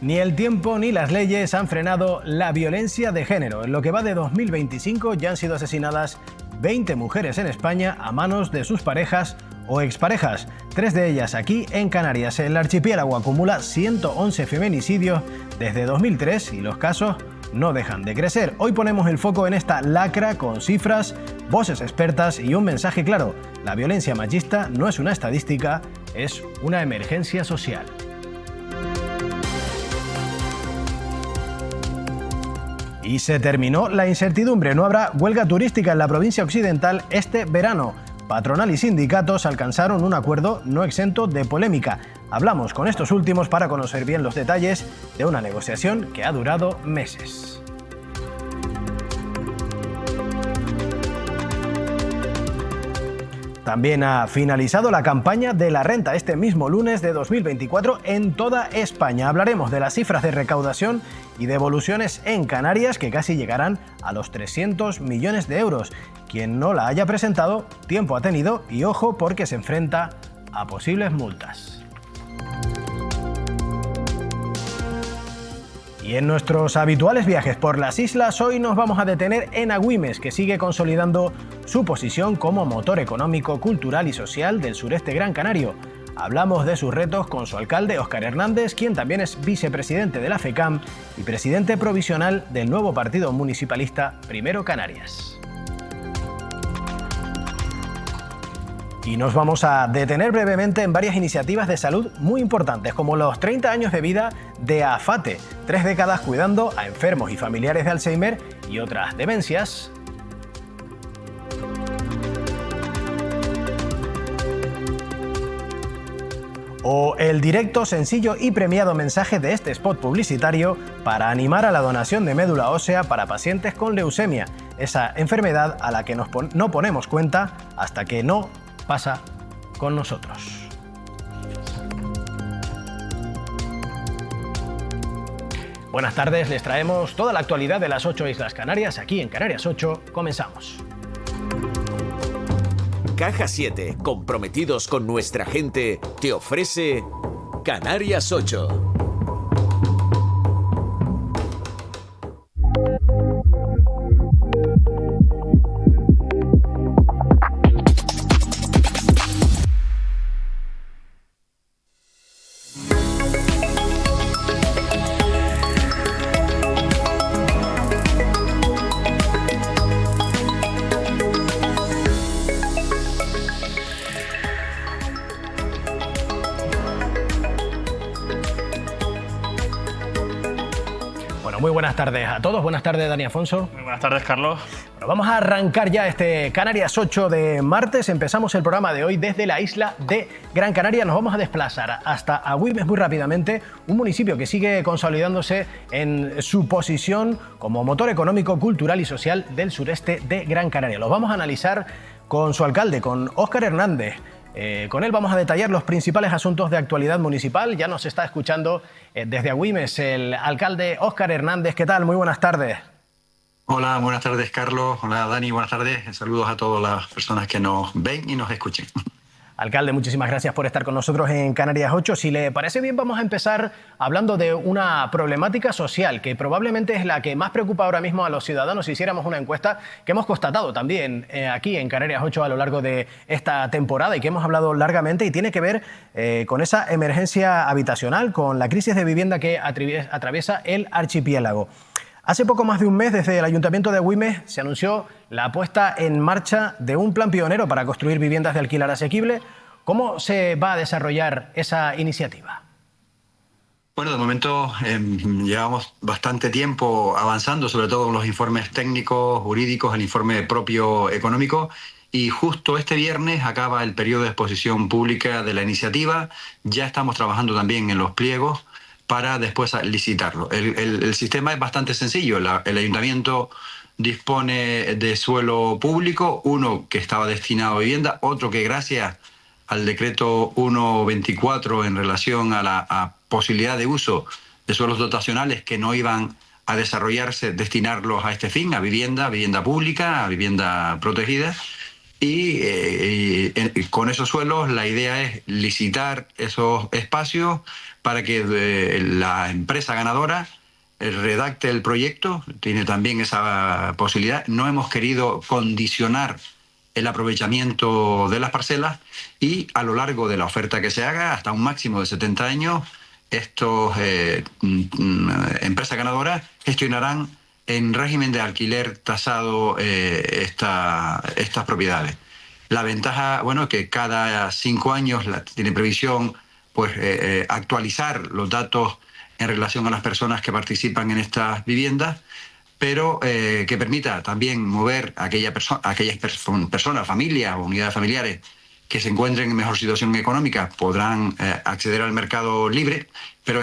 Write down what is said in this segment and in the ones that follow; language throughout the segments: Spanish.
Ni el tiempo ni las leyes han frenado la violencia de género. En lo que va de 2025 ya han sido asesinadas 20 mujeres en España a manos de sus parejas o exparejas. 3 de ellas aquí en Canarias. El archipiélago acumula 111 feminicidios desde 2003 y los casos no dejan de crecer. Hoy ponemos el foco en esta lacra con cifras, voces expertas y un mensaje claro. La violencia machista no es una estadística, es una emergencia social. Y se terminó la incertidumbre. No habrá huelga turística en la provincia occidental este verano. Patronal y sindicatos alcanzaron un acuerdo no exento de polémica. Hablamos con estos últimos para conocer bien los detalles de una negociación que ha durado meses. También ha finalizado la campaña de la renta este mismo lunes de 2024 en toda España. Hablaremos de las cifras de recaudación y devoluciones en Canarias que casi llegarán a los 300 millones de euros. Quien no la haya presentado, tiempo ha tenido y ojo porque se enfrenta a posibles multas. Y en nuestros habituales viajes por las islas, hoy nos vamos a detener en Agüimes, que sigue consolidando su posición como motor económico, cultural y social del sureste gran canario. Hablamos de sus retos con su alcalde, Óscar Hernández, quien también es vicepresidente de la FECAM y presidente provisional del nuevo partido municipalista Primero Canarias. Y nos vamos a detener brevemente en varias iniciativas de salud muy importantes, como los 30 años de vida de AFATE, 3 décadas cuidando a enfermos y familiares de Alzheimer y otras demencias. O el directo, sencillo y premiado mensaje de este spot publicitario para animar a la donación de médula ósea para pacientes con leucemia, esa enfermedad a la que no ponemos cuenta hasta que no pasa con nosotros. Buenas tardes, les traemos toda la actualidad de las 8 Islas Canarias. Aquí en Canarias 8 comenzamos. Caja 7, comprometidos con nuestra gente, te ofrece Canarias 8. Muy buenas tardes a todos, buenas tardes Dani Afonso. Muy buenas tardes, Carlos. Bueno, vamos a arrancar ya este Canarias 8 de martes. Empezamos el programa de hoy desde la isla de Gran Canaria. Nos vamos a desplazar hasta Agüimes muy rápidamente, un municipio que sigue consolidándose en su posición como motor económico, cultural y social del sureste de Gran Canaria. Los vamos a analizar con su alcalde, con Óscar Hernández. Con él vamos a detallar los principales asuntos de actualidad municipal. Ya nos está escuchando desde Agüimes el alcalde Óscar Hernández. ¿Qué tal? Muy buenas tardes. Hola, buenas tardes, Carlos. Hola, Dani, buenas tardes. Saludos a todas las personas que nos ven y nos escuchen. Alcalde, muchísimas gracias por estar con nosotros en Canarias 8. Si le parece bien, vamos a empezar hablando de una problemática social que probablemente es la que más preocupa ahora mismo a los ciudadanos. Si hiciéramos una encuesta que hemos constatado también aquí en Canarias 8 a lo largo de esta temporada y que hemos hablado largamente, y tiene que ver con esa emergencia habitacional, con la crisis de vivienda que atraviesa el archipiélago. Hace poco más de un mes, desde el Ayuntamiento de Agüimes, se anunció la puesta en marcha de un plan pionero para construir viviendas de alquiler asequible. ¿Cómo se va a desarrollar esa iniciativa? Bueno, de momento llevamos bastante tiempo avanzando, sobre todo con los informes técnicos, jurídicos, el informe propio económico, y justo este viernes acaba el periodo de exposición pública de la iniciativa. Ya estamos trabajando también en los pliegos para después licitarlo. El sistema es bastante sencillo. El ayuntamiento dispone de suelo público, uno que estaba destinado a vivienda, otro que gracias al decreto 124 en relación a la posibilidad de uso de suelos dotacionales que no iban a desarrollarse, destinarlos a este fin, a vivienda pública, a vivienda protegida. y con esos suelos la idea es licitar esos espacios para que la empresa ganadora redacte el proyecto, tiene también esa posibilidad. No hemos querido condicionar el aprovechamiento de las parcelas y a lo largo de la oferta que se haga, hasta un máximo de 70 años, estos empresas ganadoras gestionarán en régimen de alquiler tasado estas propiedades. La ventaja, bueno, que cada 5 años tiene previsión pues actualizar los datos en relación a las personas que participan en estas viviendas, pero que permita también mover a aquellas personas, familias o unidades familiares que se encuentren en mejor situación económica, podrán acceder al mercado libre, pero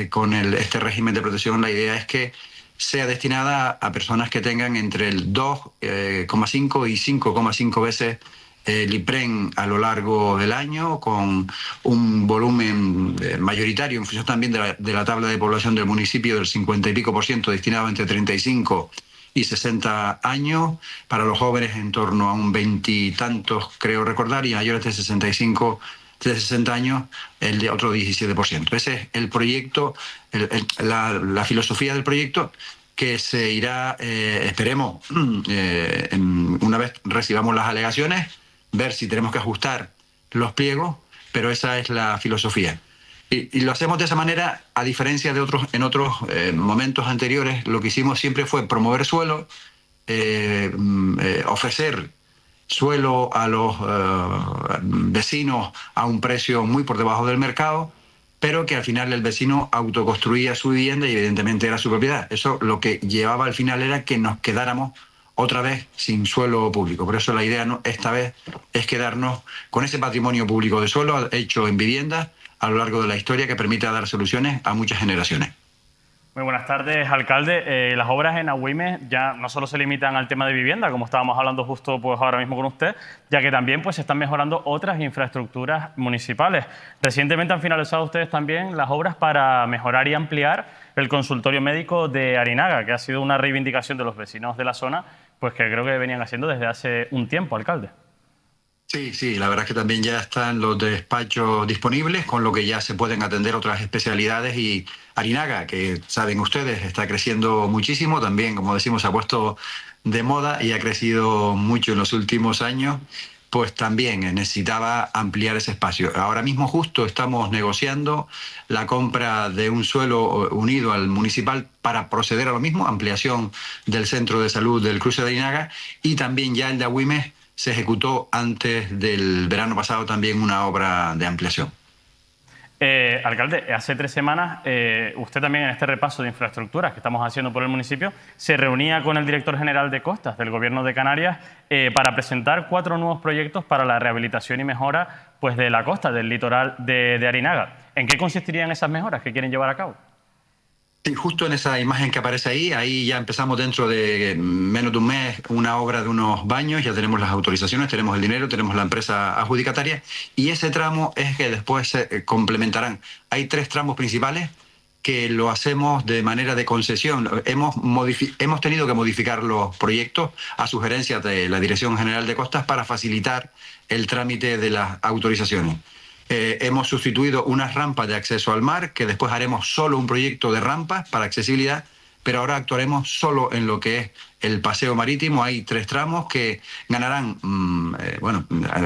con este régimen de protección la idea es que sea destinada a personas que tengan entre el 2,5 y 5,5 veces el IPREN a lo largo del año, con un volumen mayoritario en función también de la tabla de población del municipio del 50 y pico % destinado entre 35 y 60 años, para los jóvenes en torno a un 20 y tantos, creo recordar, y mayores de 65, de 60 años, el de otro 17%. Ese es el proyecto, la filosofía del proyecto, que se irá, esperemos, una vez recibamos las alegaciones, ver si tenemos que ajustar los pliegos, pero esa es la filosofía. Y lo hacemos de esa manera, a diferencia de en otros momentos anteriores. Lo que hicimos siempre fue promover suelo, ofrecer suelo a los vecinos a un precio muy por debajo del mercado, pero que al final el vecino autoconstruía su vivienda y evidentemente era su propiedad. Eso lo que llevaba al final era que nos quedáramos otra vez sin suelo público. Por eso la idea esta vez es quedarnos con ese patrimonio público de suelo hecho en viviendas a lo largo de la historia, que permita dar soluciones a muchas generaciones. Muy buenas tardes, alcalde. Las obras en Agüime ya no solo se limitan al tema de vivienda, como estábamos hablando justo pues ahora mismo con usted, ya que también pues se están mejorando otras infraestructuras municipales. Recientemente han finalizado ustedes también las obras para mejorar y ampliar el consultorio médico de Arinaga, que ha sido una reivindicación de los vecinos de la zona, pues que creo que venían haciendo desde hace un tiempo, alcalde. Sí, la verdad es que también ya están los despachos disponibles, con lo que ya se pueden atender otras especialidades, y Arinaga, que saben ustedes, está creciendo muchísimo, también, como decimos, se ha puesto de moda y ha crecido mucho en los últimos años, pues también necesitaba ampliar ese espacio. Ahora mismo justo estamos negociando la compra de un suelo unido al municipal para proceder a lo mismo, ampliación del centro de salud del cruce de Arinaga, y también ya el de Agüime se ejecutó antes del verano pasado también una obra de ampliación. Alcalde, hace 3 semanas usted también en este repaso de infraestructuras que estamos haciendo por el municipio se reunía con el director general de Costas del Gobierno de Canarias para presentar 4 nuevos proyectos para la rehabilitación y mejora pues, de la costa, del litoral de Arinaga. ¿En qué consistirían esas mejoras que quieren llevar a cabo? Sí, justo en esa imagen que aparece ahí ya empezamos dentro de menos de un mes una obra de unos baños, ya tenemos las autorizaciones, tenemos el dinero, tenemos la empresa adjudicataria, y ese tramo es que después se complementarán. Hay 3 tramos principales que lo hacemos de manera de concesión. Hemos tenido que modificar los proyectos a sugerencias de la Dirección General de Costas para facilitar el trámite de las autorizaciones. Hemos sustituido unas rampas de acceso al mar, que después haremos solo un proyecto de rampas para accesibilidad, pero ahora actuaremos solo en lo que es el paseo marítimo. Hay 3 tramos que ganarán,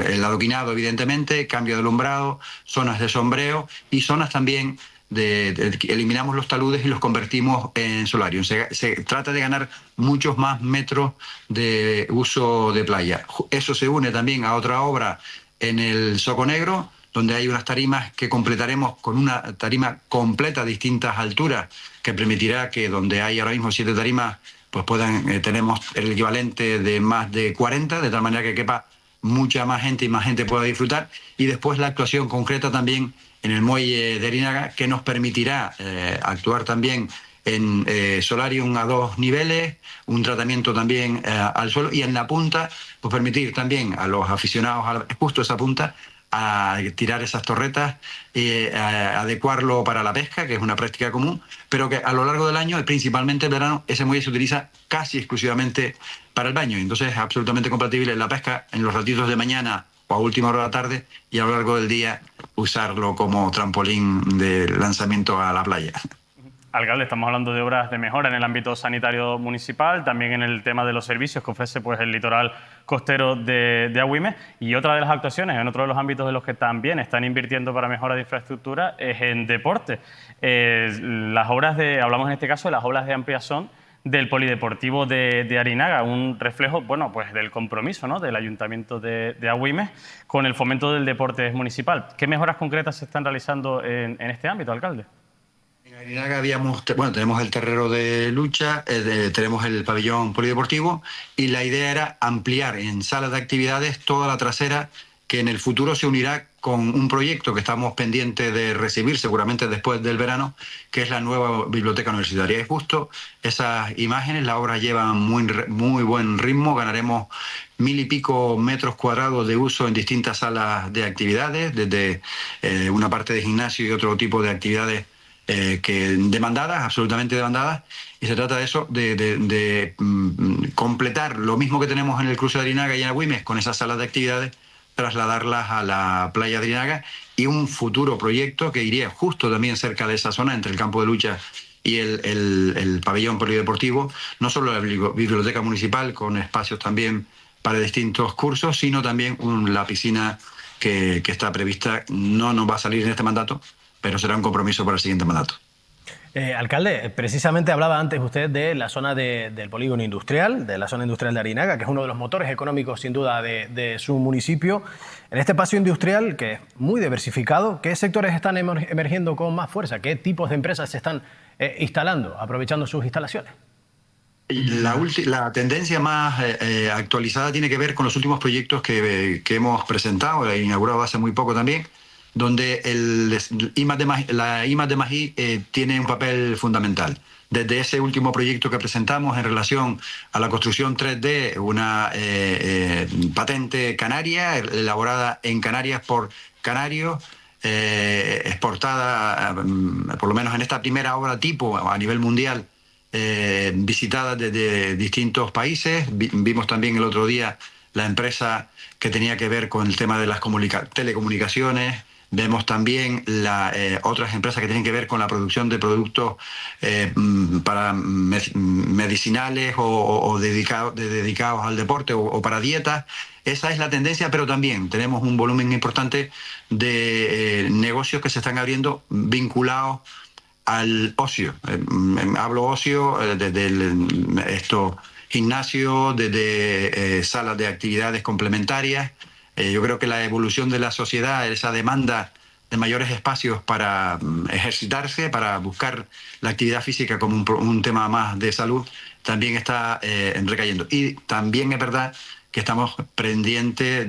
el adoquinado evidentemente, cambio de alumbrado, zonas de sombreo y zonas también eliminamos los taludes y los convertimos en solarium. Se trata de ganar muchos más metros de uso de playa. Eso se une también a otra obra en el Soco Negro, donde hay unas tarimas que completaremos con una tarima completa a distintas alturas, que permitirá que donde hay ahora mismo 7 tarimas, pues tenemos el equivalente de más de 40, de tal manera que quepa mucha más gente y más gente pueda disfrutar. Y después la actuación concreta también en el muelle de Arinaga, que nos permitirá actuar también en solarium a 2 niveles, un tratamiento también al suelo, y en la punta, pues permitir también a los aficionados a justo esa punta a tirar esas torretas, a adecuarlo para la pesca, que es una práctica común, pero que a lo largo del año, principalmente el verano, ese muelle se utiliza casi exclusivamente para el baño. Entonces es absolutamente compatible la pesca en los ratitos de mañana o a última hora de la tarde, y a lo largo del día usarlo como trampolín de lanzamiento a la playa. Alcalde, estamos hablando de obras de mejora en el ámbito sanitario municipal, también en el tema de los servicios que ofrece pues, el litoral costero de Agüimes, y otra de las actuaciones, en otro de los ámbitos de los que también están invirtiendo para mejora de infraestructura, es en deporte. Las obras hablamos en este caso de las obras de ampliación del polideportivo de Arinaga, un reflejo bueno, pues, del compromiso, ¿no?, del Ayuntamiento de Agüimes con el fomento del deporte municipal. ¿Qué mejoras concretas se están realizando en este ámbito, alcalde? En Arinaga tenemos el terreno de lucha, tenemos el pabellón polideportivo, y la idea era ampliar en salas de actividades toda la trasera, que en el futuro se unirá con un proyecto que estamos pendientes de recibir seguramente después del verano, que es la nueva biblioteca universitaria. Y justo esas imágenes, la obra lleva muy buen ritmo, ganaremos 1000 y pico metros cuadrados de uso en distintas salas de actividades, desde una parte de gimnasio y otro tipo de actividades demandadas, absolutamente demandadas, y se trata de eso, de completar lo mismo que tenemos en el cruce de Arinaga y en Agüimes con esas salas de actividades, trasladarlas a la playa de Arinaga, y un futuro proyecto que iría justo también cerca de esa zona, entre el campo de lucha y el pabellón polideportivo, no solo la biblioteca municipal con espacios también para distintos cursos, sino también la piscina que está prevista. No nos va a salir en este mandato, pero será un compromiso para el siguiente mandato. Alcalde, precisamente hablaba antes usted de la zona del polígono industrial, de la zona industrial de Arinaga, que es uno de los motores económicos sin duda de su municipio. En este espacio industrial, que es muy diversificado, ¿qué sectores están emergiendo con más fuerza? ¿Qué tipos de empresas se están instalando, aprovechando sus instalaciones? La tendencia más actualizada tiene que ver con los últimos proyectos que hemos presentado, inaugurado hace muy poco también, donde la I+D+I tiene un papel fundamental. Desde ese último proyecto que presentamos en relación a la construcción 3D, una patente canaria, elaborada en Canarias por canarios, exportada, por lo menos en esta primera obra tipo a nivel mundial, visitada desde distintos países. Vimos también el otro día la empresa que tenía que ver con el tema de las telecomunicaciones. Vemos también otras empresas que tienen que ver con la producción de productos para medicinales o dedicados al deporte o para dietas. Esa es la tendencia, pero también tenemos un volumen importante de negocios que se están abriendo vinculados al ocio. Hablo ocio desde gimnasio, desde salas de actividades complementarias. Yo creo que la evolución de la sociedad, esa demanda de mayores espacios para ejercitarse, para buscar la actividad física como un tema más de salud, también está recayendo. Y también es verdad que estamos pendientes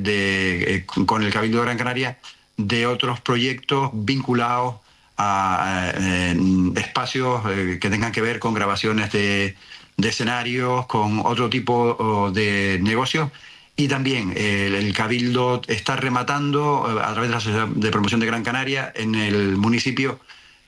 con el Cabildo de Gran Canaria de otros proyectos vinculados a espacios que tengan que ver con grabaciones de escenarios, con otro tipo de negocios. Y también el Cabildo está rematando, a través de la Sociedad de Promoción de Gran Canaria, en el municipio,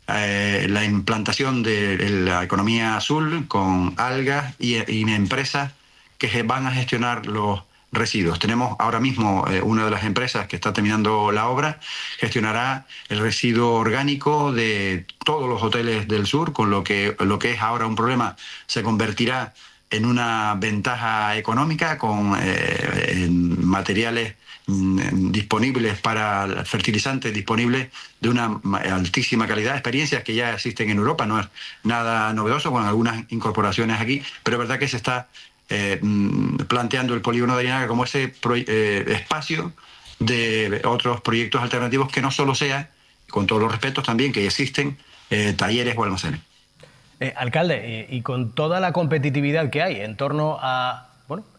la implantación de la economía azul con algas y empresas que van a gestionar los residuos. Tenemos ahora mismo una de las empresas que está terminando la obra, gestionará el residuo orgánico de todos los hoteles del sur, con lo que es ahora un problema se convertirá en una ventaja económica, con materiales disponibles para fertilizantes disponibles de una altísima calidad, experiencias que ya existen en Europa, no es nada novedoso, con algunas incorporaciones aquí, pero es verdad que se está planteando el polígono de Arinaga como ese espacio de otros proyectos alternativos, que no solo sea, con todos los respetos también, que existen talleres o almacenes. Alcalde, y con toda la competitividad que hay en torno a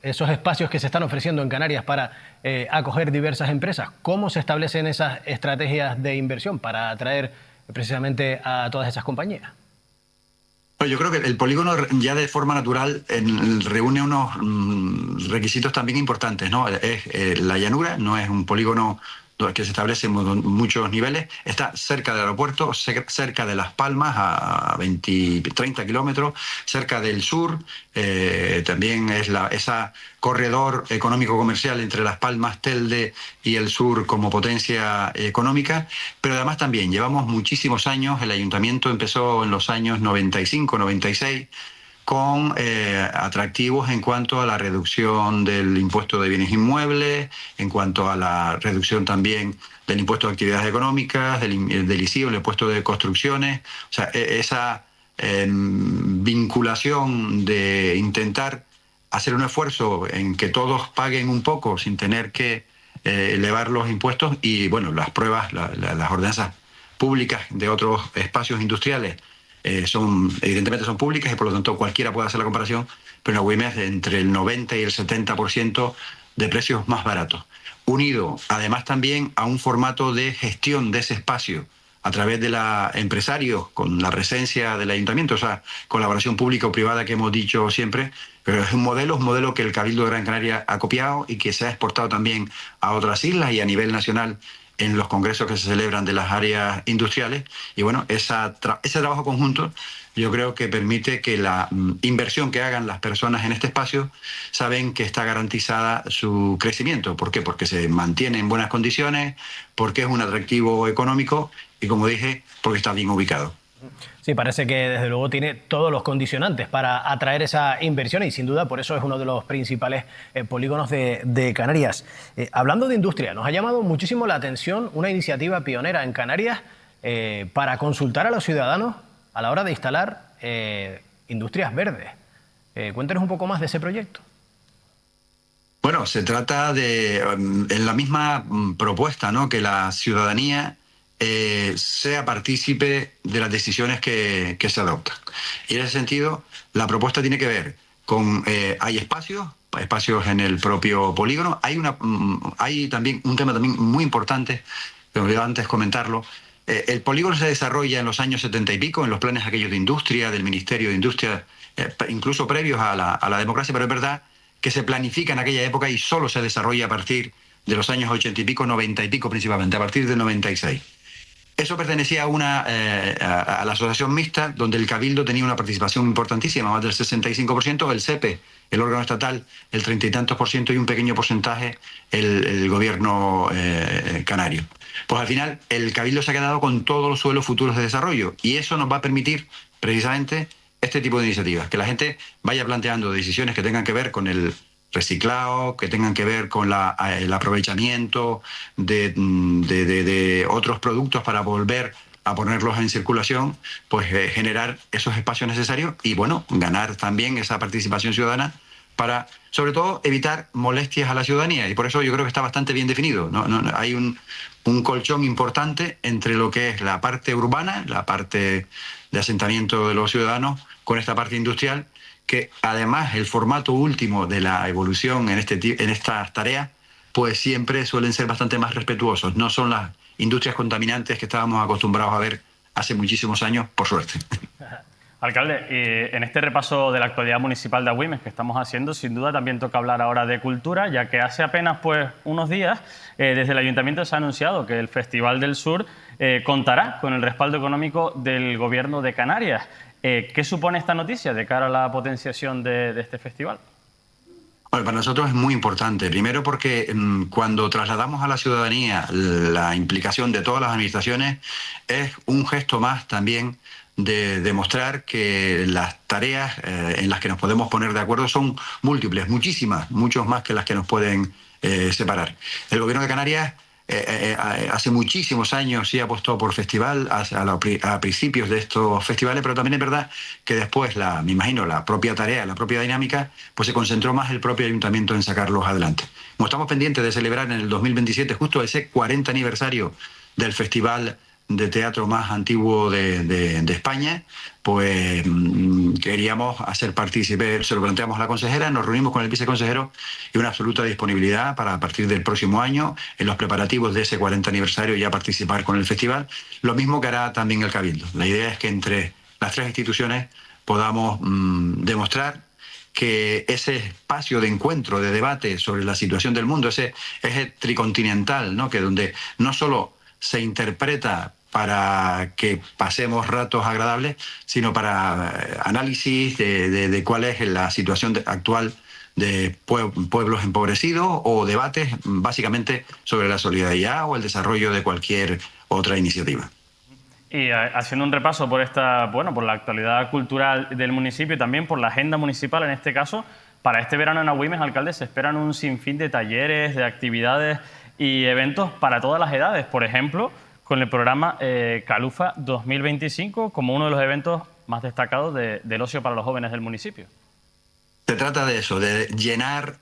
esos espacios que se están ofreciendo en Canarias para acoger diversas empresas, ¿cómo se establecen esas estrategias de inversión para atraer precisamente a todas esas compañías? Yo creo que el polígono ya de forma natural reúne unos requisitos también importantes, ¿no? Es la llanura, no es un polígono que se establecen muchos niveles. Está cerca del aeropuerto, cerca de Las Palmas, a 30 kilómetros, cerca del sur. También es esa corredor económico-comercial entre Las Palmas, Telde y el sur como potencia económica. Pero además también llevamos muchísimos años, el ayuntamiento empezó en los años 95, 96, con atractivos en cuanto a la reducción del impuesto de bienes inmuebles, en cuanto a la reducción también del impuesto de actividades económicas, del ICI, el impuesto de construcciones. O sea, esa vinculación de intentar hacer un esfuerzo en que todos paguen un poco sin tener que elevar los impuestos y, bueno, las pruebas, las ordenanzas públicas de otros espacios industriales evidentemente son públicas y por lo tanto cualquiera puede hacer la comparación, pero en Agüimes entre el 90 y el 70% de precios más baratos. Unido además también a un formato de gestión de ese espacio a través de empresarios con la presencia del ayuntamiento, o sea, colaboración pública o privada que hemos dicho siempre, pero es un modelo que el Cabildo de Gran Canaria ha copiado y que se ha exportado también a otras islas y a nivel nacional en los congresos que se celebran de las áreas industriales. Y bueno, ese trabajo conjunto yo creo que permite que la inversión que hagan las personas en este espacio saben que está garantizada su crecimiento. ¿Por qué? Porque se mantiene en buenas condiciones, porque es un atractivo económico y, como dije, porque está bien ubicado. Sí, parece que desde luego tiene todos los condicionantes para atraer esa inversión y sin duda por eso es uno de los principales polígonos de Canarias. Hablando de industria, nos ha llamado muchísimo la atención una iniciativa pionera en Canarias para consultar a los ciudadanos a la hora de instalar industrias verdes. Cuéntenos un poco más de ese proyecto. Bueno, se trata de, en la misma propuesta, ¿no?, que la ciudadanía sea partícipe de las decisiones que se adoptan. Y en ese sentido, la propuesta tiene que ver con, hay espacios en el propio polígono. Hay también un tema también muy importante, que me olvidaba antes comentarlo. El polígono se desarrolla en los años 70 y pico, en los planes aquellos de industria, del Ministerio de Industria, incluso previos a la democracia, pero es verdad que se planifica en aquella época y solo se desarrolla a partir de los años 80 y pico, 90 y pico principalmente, a partir del 96. Eso pertenecía a la asociación mixta, donde el Cabildo tenía una participación importantísima, más del 65%, el SEPE, el órgano estatal, el 30 y tantos por ciento y un pequeño porcentaje el gobierno canario. Pues al final el Cabildo se ha quedado con todos los suelos futuros de desarrollo y eso nos va a permitir precisamente este tipo de iniciativas, que la gente vaya planteando decisiones que tengan que ver con el reciclado, que tengan que ver con el aprovechamiento de otros productos para volver a ponerlos en circulación, pues generar esos espacios necesarios y, bueno, ganar también esa participación ciudadana para, sobre todo, evitar molestias a la ciudadanía. Y por eso yo creo que está bastante bien definido. Hay un colchón importante entre lo que es la parte urbana, la parte de asentamiento de los ciudadanos, con esta parte industrial, que además el formato último de la evolución en estas tareas, pues siempre suelen ser bastante más respetuosos. No son las industrias contaminantes que estábamos acostumbrados a ver hace muchísimos años, por suerte. Alcalde, en este repaso de la actualidad municipal de Agüimes que estamos haciendo, sin duda también toca hablar ahora de cultura, ya que hace apenas unos días desde el Ayuntamiento se ha anunciado que el Festival del Sur contará con el respaldo económico del Gobierno de Canarias. ¿Qué supone esta noticia de cara a la potenciación de este festival? Bueno, para nosotros es muy importante. Primero porque cuando trasladamos a la ciudadanía la implicación de todas las administraciones, es un gesto más también de demostrar que las tareas en las que nos podemos poner de acuerdo son múltiples, muchísimas, muchos más que las que nos pueden separar. El Gobierno de Canarias hace muchísimos años sí apostó por festival a principios de estos festivales, pero también es verdad que después, me imagino, la propia tarea, la propia dinámica, pues se concentró más el propio ayuntamiento en sacarlos adelante. Como estamos pendientes de celebrar en el 2027 justo ese 40 aniversario del festival de teatro más antiguo de España, pues queríamos hacer partícipe, se lo planteamos a la consejera, nos reunimos con el viceconsejero y una absoluta disponibilidad para a partir del próximo año, en los preparativos de ese 40 aniversario, ya participar con el festival, lo mismo que hará también el Cabildo. La idea es que entre las tres instituciones podamos demostrar que ese espacio de encuentro, de debate sobre la situación del mundo, ese eje tricontinental, ¿no? Que donde no solo se interpreta para que pasemos ratos agradables, sino para análisis de cuál es la situación actual de pueblos empobrecidos, o debates básicamente sobre la solidaridad o el desarrollo de cualquier otra iniciativa. Y haciendo un repaso por por la actualidad cultural del municipio y también por la agenda municipal en este caso, para este verano en Agüimes, alcalde, se esperan un sinfín de talleres, de actividades y eventos para todas las edades. Por ejemplo, con el programa Calufa 2025 como uno de los eventos más destacados del ocio para los jóvenes del municipio. Se trata de eso, de llenar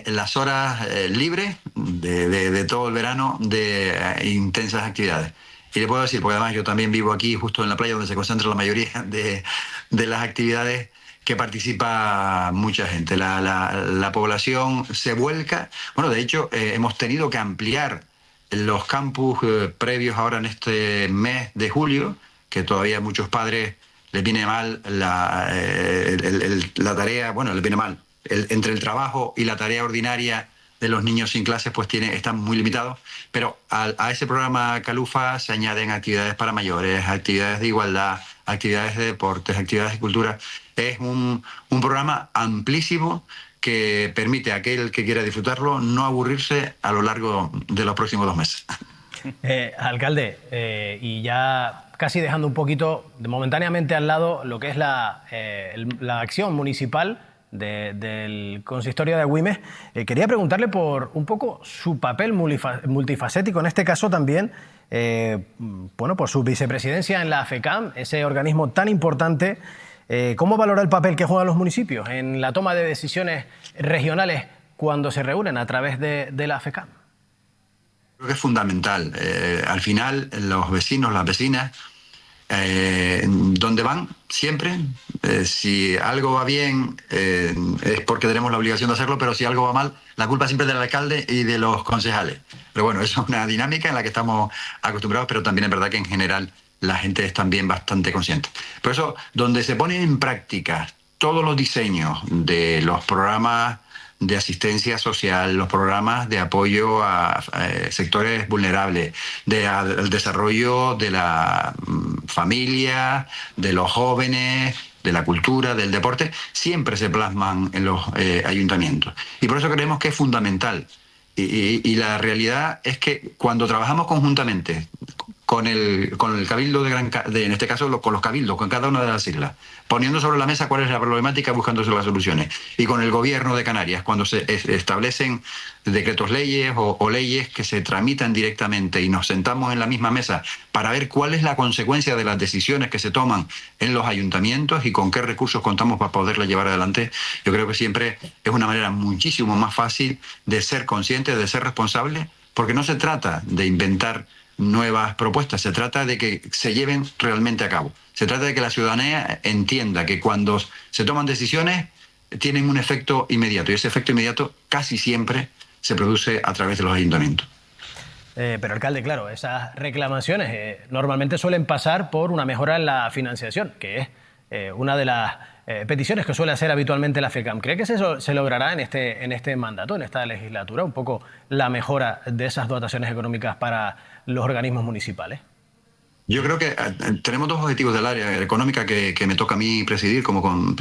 las horas libres de todo el verano de intensas actividades. Y le puedo decir, porque además yo también vivo aquí, justo en la playa, donde se concentra la mayoría de las actividades, que participa mucha gente. La población se vuelca. Bueno, de hecho, hemos tenido que ampliar los campus previos ahora en este mes de julio, que todavía a muchos padres les viene mal la tarea, bueno, les viene mal. Entre el trabajo y la tarea ordinaria de los niños sin clases, pues están muy limitados, pero a ese programa Calufa se añaden actividades para mayores, actividades de igualdad, actividades de deportes, actividades de cultura. Es un programa amplísimo que permite a aquel que quiera disfrutarlo no aburrirse a lo largo de los próximos 2 meses. Alcalde, y ya casi dejando un poquito momentáneamente al lado lo que es la acción municipal del consistorio de Agüimes, quería preguntarle por un poco su papel multifacético, en este caso también, por su vicepresidencia en la FECAM, ese organismo tan importante. ¿Cómo valora el papel que juegan los municipios en la toma de decisiones regionales cuando se reúnen a través de la FECAM? Creo que es fundamental. Al final, los vecinos, las vecinas, donde van siempre, si algo va bien es porque tenemos la obligación de hacerlo, pero si algo va mal, la culpa siempre es del alcalde y de los concejales. Pero bueno, eso es una dinámica en la que estamos acostumbrados, pero también es verdad que en general la gente es también bastante consciente. Por eso, donde se ponen en práctica todos los diseños de los programas de asistencia social, los programas de apoyo a sectores vulnerables, al desarrollo de la familia, de los jóvenes, de la cultura, del deporte, siempre se plasman en los ayuntamientos. Y por eso creemos que es fundamental. Y la realidad es que cuando trabajamos conjuntamente con el Cabildo en este caso con los cabildos, con cada una de las islas, poniendo sobre la mesa cuál es la problemática, buscándose las soluciones, y con el Gobierno de Canarias, cuando se establecen decretos leyes o leyes que se tramitan directamente y nos sentamos en la misma mesa para ver cuál es la consecuencia de las decisiones que se toman en los ayuntamientos y con qué recursos contamos para poderlas llevar adelante, yo creo que siempre es una manera muchísimo más fácil de ser consciente, de ser responsable, porque no se trata de inventar nuevas propuestas, se trata de que se lleven realmente a cabo. Se trata de que la ciudadanía entienda que cuando se toman decisiones tienen un efecto inmediato, y ese efecto inmediato casi siempre se produce a través de los ayuntamientos. Pero, alcalde, claro, esas reclamaciones normalmente suelen pasar por una mejora en la financiación, que es una de las peticiones que suele hacer habitualmente la FECAM. ¿Cree que eso se logrará en este mandato, en esta legislatura, un poco la mejora de esas dotaciones económicas para los organismos municipales? Yo creo que tenemos 2 objetivos del área económica que me toca a mí presidir como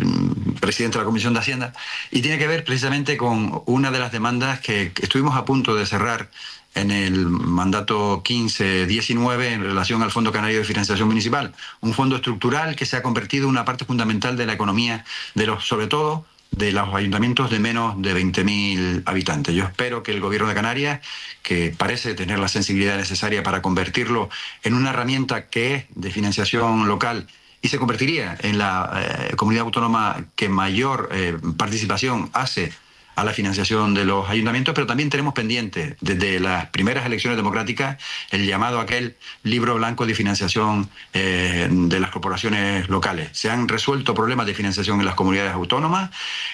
presidente de la Comisión de Hacienda, y tiene que ver precisamente con una de las demandas que estuvimos a punto de cerrar en el mandato 15-19 en relación al Fondo Canario de Financiación Municipal, un fondo estructural que se ha convertido en una parte fundamental de la economía sobre todo de los ayuntamientos de menos de 20.000 habitantes. Yo espero que el Gobierno de Canarias, que parece tener la sensibilidad necesaria para convertirlo en una herramienta que es de financiación local y se convertiría en la comunidad autónoma que mayor participación hace a la financiación de los ayuntamientos, pero también tenemos pendiente desde las primeras elecciones democráticas el llamado aquel libro blanco de financiación de las corporaciones locales. Se han resuelto problemas de financiación en las comunidades autónomas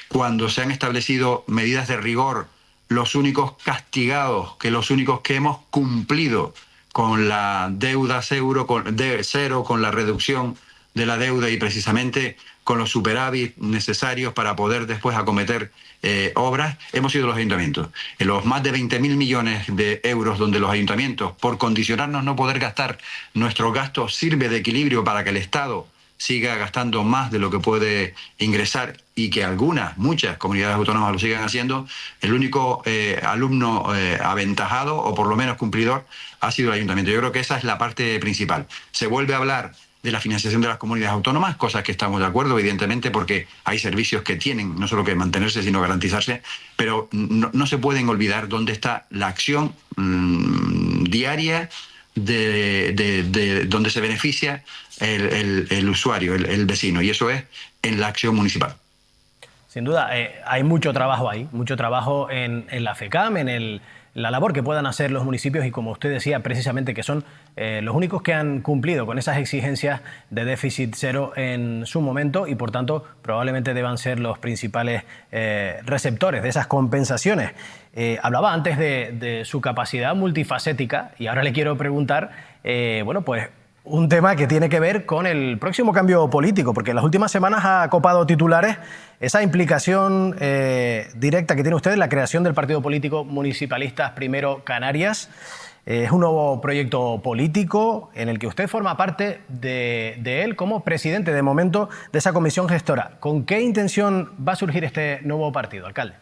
cuando se han establecido medidas de rigor. Los únicos castigados, los únicos que hemos cumplido con la deuda cero, con la reducción de la deuda y precisamente con los superávit necesarios para poder después acometer obras, hemos sido los ayuntamientos. En los más de 20.000 millones de euros donde los ayuntamientos, por condicionarnos no poder gastar nuestros gastos, sirve de equilibrio para que el Estado siga gastando más de lo que puede ingresar y que muchas comunidades autónomas lo sigan haciendo, el único alumno aventajado o por lo menos cumplidor ha sido el ayuntamiento. Yo creo que esa es la parte principal. Se vuelve a hablar de la financiación de las comunidades autónomas, cosas que estamos de acuerdo, evidentemente, porque hay servicios que tienen no solo que mantenerse, sino garantizarse, pero no se pueden olvidar dónde está la acción diaria de donde se beneficia el usuario, el vecino, y eso es en la acción municipal. Sin duda, hay mucho trabajo ahí, mucho trabajo en la FECAM, en la labor que puedan hacer los municipios y, como usted decía, precisamente que son los únicos que han cumplido con esas exigencias de déficit cero en su momento y, por tanto, probablemente deban ser los principales receptores de esas compensaciones. Hablaba antes de su capacidad multifacética y ahora le quiero preguntar, bueno, pues un tema que tiene que ver con el próximo cambio político, porque en las últimas semanas ha copado titulares esa implicación directa que tiene usted en la creación del partido político Municipalistas Primero Canarias. Es un nuevo proyecto político en el que usted forma parte de él como presidente de momento de esa comisión gestora. ¿Con qué intención va a surgir este nuevo partido, alcalde?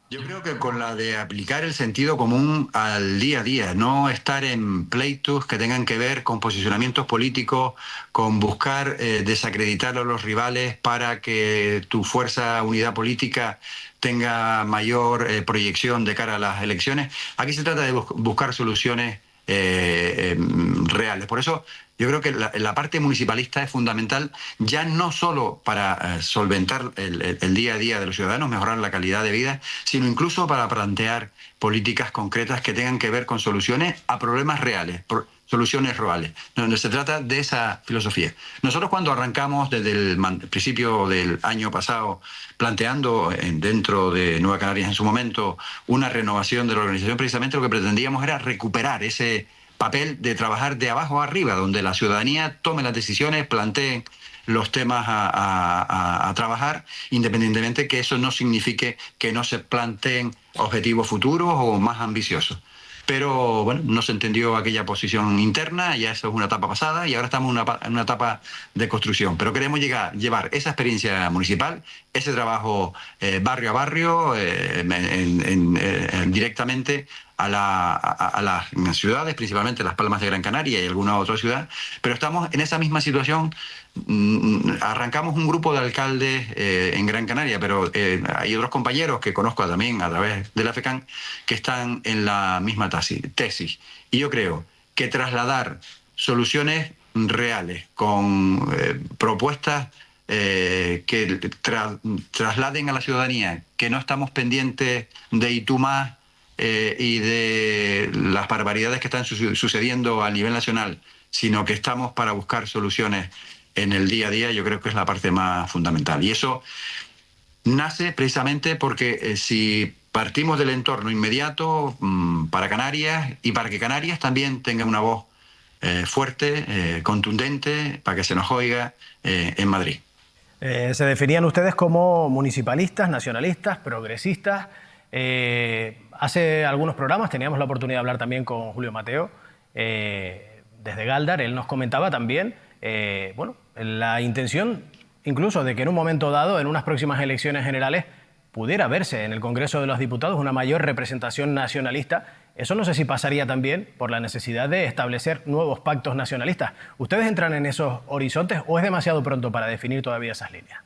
Yo creo que con la de aplicar el sentido común al día a día, no estar en pleitos que tengan que ver con posicionamientos políticos, con buscar desacreditar a los rivales para que tu fuerza, unidad política tenga mayor proyección de cara a las elecciones. Aquí se trata de buscar soluciones reales. Por eso yo creo que la parte municipalista es fundamental, ya no solo para solventar el día a día de los ciudadanos, mejorar la calidad de vida, sino incluso para plantear políticas concretas que tengan que ver con soluciones a problemas reales, soluciones reales, donde se trata de esa filosofía. Nosotros cuando arrancamos desde el principio del año pasado, planteando dentro de Nueva Canarias en su momento una renovación de la organización, precisamente lo que pretendíamos era recuperar ese papel de trabajar de abajo a arriba, donde la ciudadanía tome las decisiones, plantee los temas a trabajar, independientemente que eso no signifique que no se planteen objetivos futuros o más ambiciosos. Pero bueno, no se entendió aquella posición interna, ya eso es una etapa pasada y ahora estamos en una etapa de construcción. Pero queremos llevar esa experiencia municipal, ese trabajo barrio a barrio, directamente a las ciudades, principalmente Las Palmas de Gran Canaria y alguna otra ciudad, pero estamos en esa misma situación. Arrancamos un grupo de alcaldes en Gran Canaria, pero hay otros compañeros que conozco también a través de la FECAM que están en la misma tesis. Y yo creo que trasladar soluciones reales con propuestas que trasladen a la ciudadanía que no estamos pendientes de y tú más y de las barbaridades que están sucediendo a nivel nacional, sino que estamos para buscar soluciones en el día a día, yo creo que es la parte más fundamental. Y eso nace precisamente porque si partimos del entorno inmediato para Canarias y para que Canarias también tenga una voz fuerte, contundente, para que se nos oiga en Madrid. Se definían ustedes como municipalistas, nacionalistas, progresistas. Hace algunos programas teníamos la oportunidad de hablar también con Julio Mateo desde Galdar. Él nos comentaba también bueno, la intención incluso de que en un momento dado, en unas próximas elecciones generales, pudiera verse en el Congreso de los Diputados una mayor representación nacionalista. Eso no sé si pasaría también por la necesidad de establecer nuevos pactos nacionalistas. ¿Ustedes entran en esos horizontes o es demasiado pronto para definir todavía esas líneas?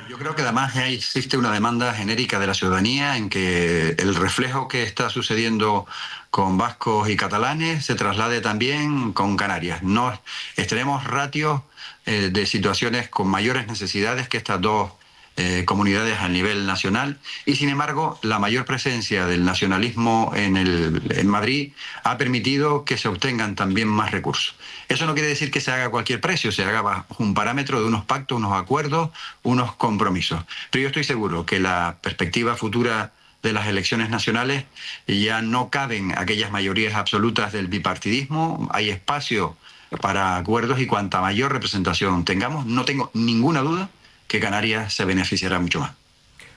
Yo creo que además existe una demanda genérica de la ciudadanía en que el reflejo que está sucediendo con vascos y catalanes se traslade también con Canarias. No tenemos ratios de situaciones con mayores necesidades que estas dos comunidades a nivel nacional y sin embargo la mayor presencia del nacionalismo en Madrid ha permitido que se obtengan también más recursos. Eso no quiere decir que se haga a cualquier precio, se haga bajo un parámetro de unos pactos, unos acuerdos, unos compromisos. Pero yo estoy seguro que la perspectiva futura de las elecciones nacionales ya no caben aquellas mayorías absolutas del bipartidismo, hay espacio para acuerdos y cuanta mayor representación tengamos, no tengo ninguna duda que Canarias se beneficiará mucho más.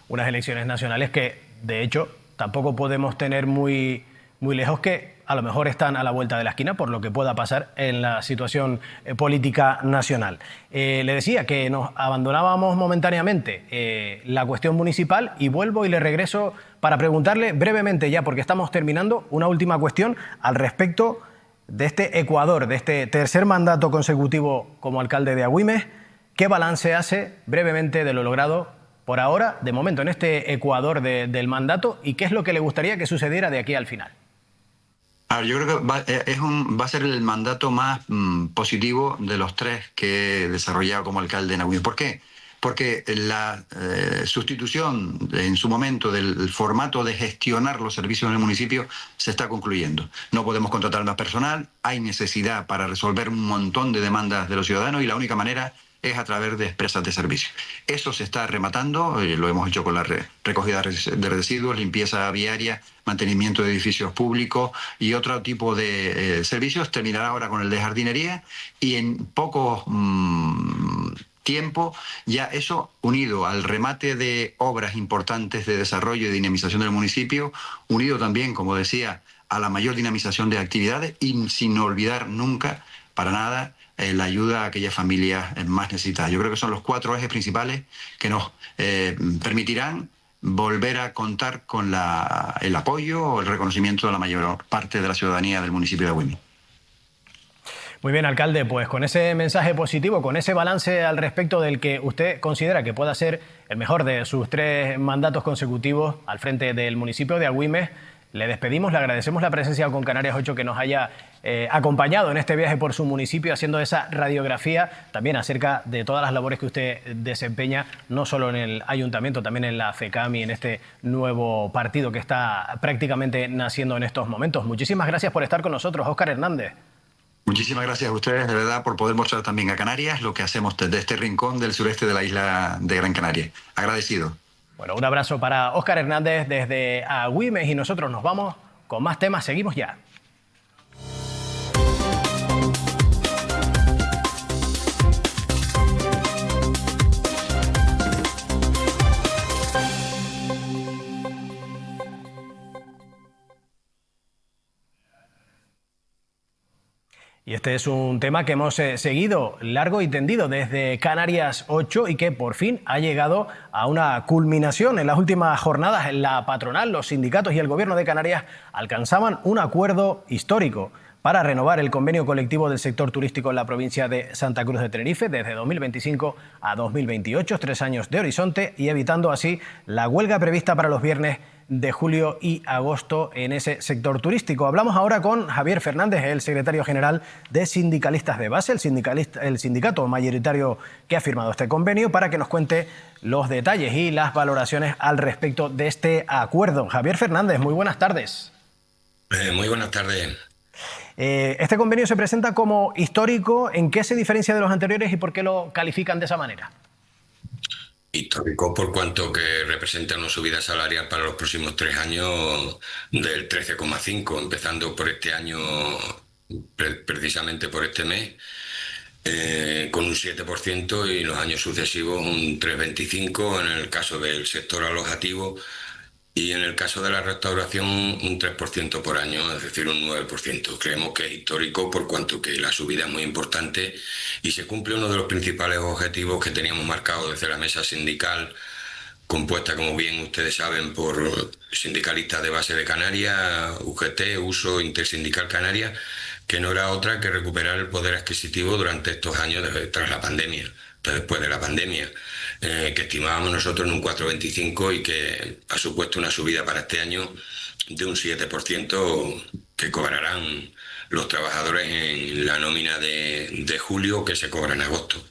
Unas elecciones nacionales que, de hecho, tampoco podemos tener muy lejos, que a lo mejor están a la vuelta de la esquina por lo que pueda pasar en la situación política nacional. Le decía que nos abandonábamos momentáneamente la cuestión municipal y vuelvo y le regreso para preguntarle brevemente, ya porque estamos terminando, una última cuestión al respecto de este Ecuador, de este tercer mandato consecutivo como alcalde de Agüimes. ¿Qué balance hace brevemente de lo logrado por ahora, de momento, en este Ecuador del mandato, y qué es lo que le gustaría que sucediera de aquí al final? A ver, yo creo que va a ser el mandato más positivo de los 3 que he desarrollado como alcalde en Agüimes. ¿Por qué? Porque la sustitución en su momento del formato de gestionar los servicios en el municipio se está concluyendo. No podemos contratar más personal, hay necesidad para resolver un montón de demandas de los ciudadanos y la única manera es a través de empresas de servicio. Eso se está rematando, lo hemos hecho con la recogida de residuos, limpieza viaria, mantenimiento de edificios públicos y otro tipo de servicios. Terminará ahora con el de jardinería y en poco tiempo ya eso, unido al remate de obras importantes de desarrollo y dinamización del municipio, unido también, como decía, a la mayor dinamización de actividades y sin olvidar nunca, para nada, la ayuda a aquellas familias más necesitadas. Yo creo que son los 4 ejes principales que nos permitirán volver a contar con el apoyo o el reconocimiento de la mayor parte de la ciudadanía del municipio de Agüimes. Muy bien, alcalde, pues con ese mensaje positivo, con ese balance al respecto del que usted considera que pueda ser el mejor de sus 3 mandatos consecutivos al frente del municipio de Agüimes, le despedimos, le agradecemos la presencia con Canarias 8, que nos haya acompañado en este viaje por su municipio, haciendo esa radiografía también acerca de todas las labores que usted desempeña, no solo en el ayuntamiento, también en la FECAM y en este nuevo partido que está prácticamente naciendo en estos momentos. Muchísimas gracias por estar con nosotros, Óscar Hernández. Muchísimas gracias a ustedes, de verdad, por poder mostrar también a Canarias lo que hacemos desde este rincón del sureste de la isla de Gran Canaria. Agradecido. Bueno, un abrazo para Óscar Hernández desde Agüimes y nosotros nos vamos con más temas. Seguimos ya. Y este es un tema que hemos seguido largo y tendido desde Canarias 8 y que por fin ha llegado a una culminación. En las últimas jornadas, la patronal, los sindicatos y el Gobierno de Canarias alcanzaban un acuerdo histórico para renovar el convenio colectivo del sector turístico en la provincia de Santa Cruz de Tenerife desde 2025 a 2028, 3 años de horizonte, y evitando así la huelga prevista para los viernes de julio y agosto en ese sector turístico. Hablamos ahora con Javier Fernández, el secretario general de Sindicalistas de Base, el sindicato mayoritario que ha firmado este convenio, para que nos cuente los detalles y las valoraciones al respecto de este acuerdo. Javier Fernández, muy buenas tardes. Muy buenas tardes. Este convenio se presenta como histórico. ¿En qué se diferencia de los anteriores y por qué lo califican de esa manera? Histórico por cuanto que representa una subida salarial para los próximos 3 años del 13,5, empezando por este año, precisamente por este mes, con un 7% y los años sucesivos un 3,25 en el caso del sector alojativo y en el caso de la restauración un 3% por año, es decir, un 9%. Creemos que es histórico por cuanto que la subida es muy importante y se cumple uno de los principales objetivos que teníamos marcados desde la mesa sindical, compuesta, como bien ustedes saben, por sindicalistas de base de Canarias, UGT, Uso, Intersindical Canarias, que no era otra que recuperar el poder adquisitivo durante estos años tras la pandemia, después de la pandemia, que estimábamos nosotros en un 4,25 y que ha supuesto una subida para este año de un 7% que cobrarán los trabajadores en la nómina de julio, que se cobra en agosto.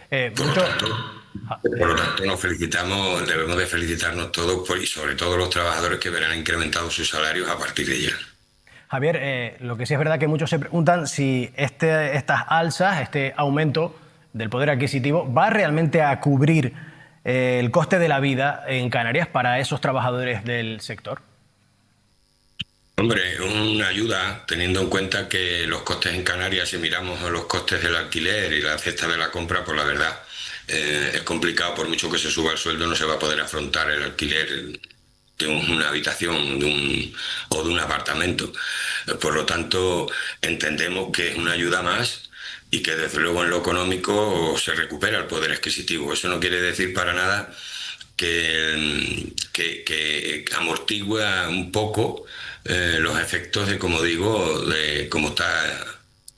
Por lo tanto, nos felicitamos, debemos de felicitarnos todos y sobre todo los trabajadores que verán incrementados sus salarios a partir de ya. Javier, lo que sí es verdad que muchos se preguntan si estas alzas, este aumento del poder adquisitivo, va realmente a cubrir el coste de la vida en Canarias para esos trabajadores del sector. Hombre, una ayuda, teniendo en cuenta que los costes en Canarias, si miramos a los costes del alquiler y la cesta de la compra, pues la verdad es complicado, por mucho que se suba el sueldo, no se va a poder afrontar el alquiler de una habitación o de un apartamento. Por lo tanto, entendemos que es una ayuda más y que desde luego en lo económico se recupera el poder adquisitivo. Eso no quiere decir para nada que amortigua un poco los efectos de, como digo, de cómo está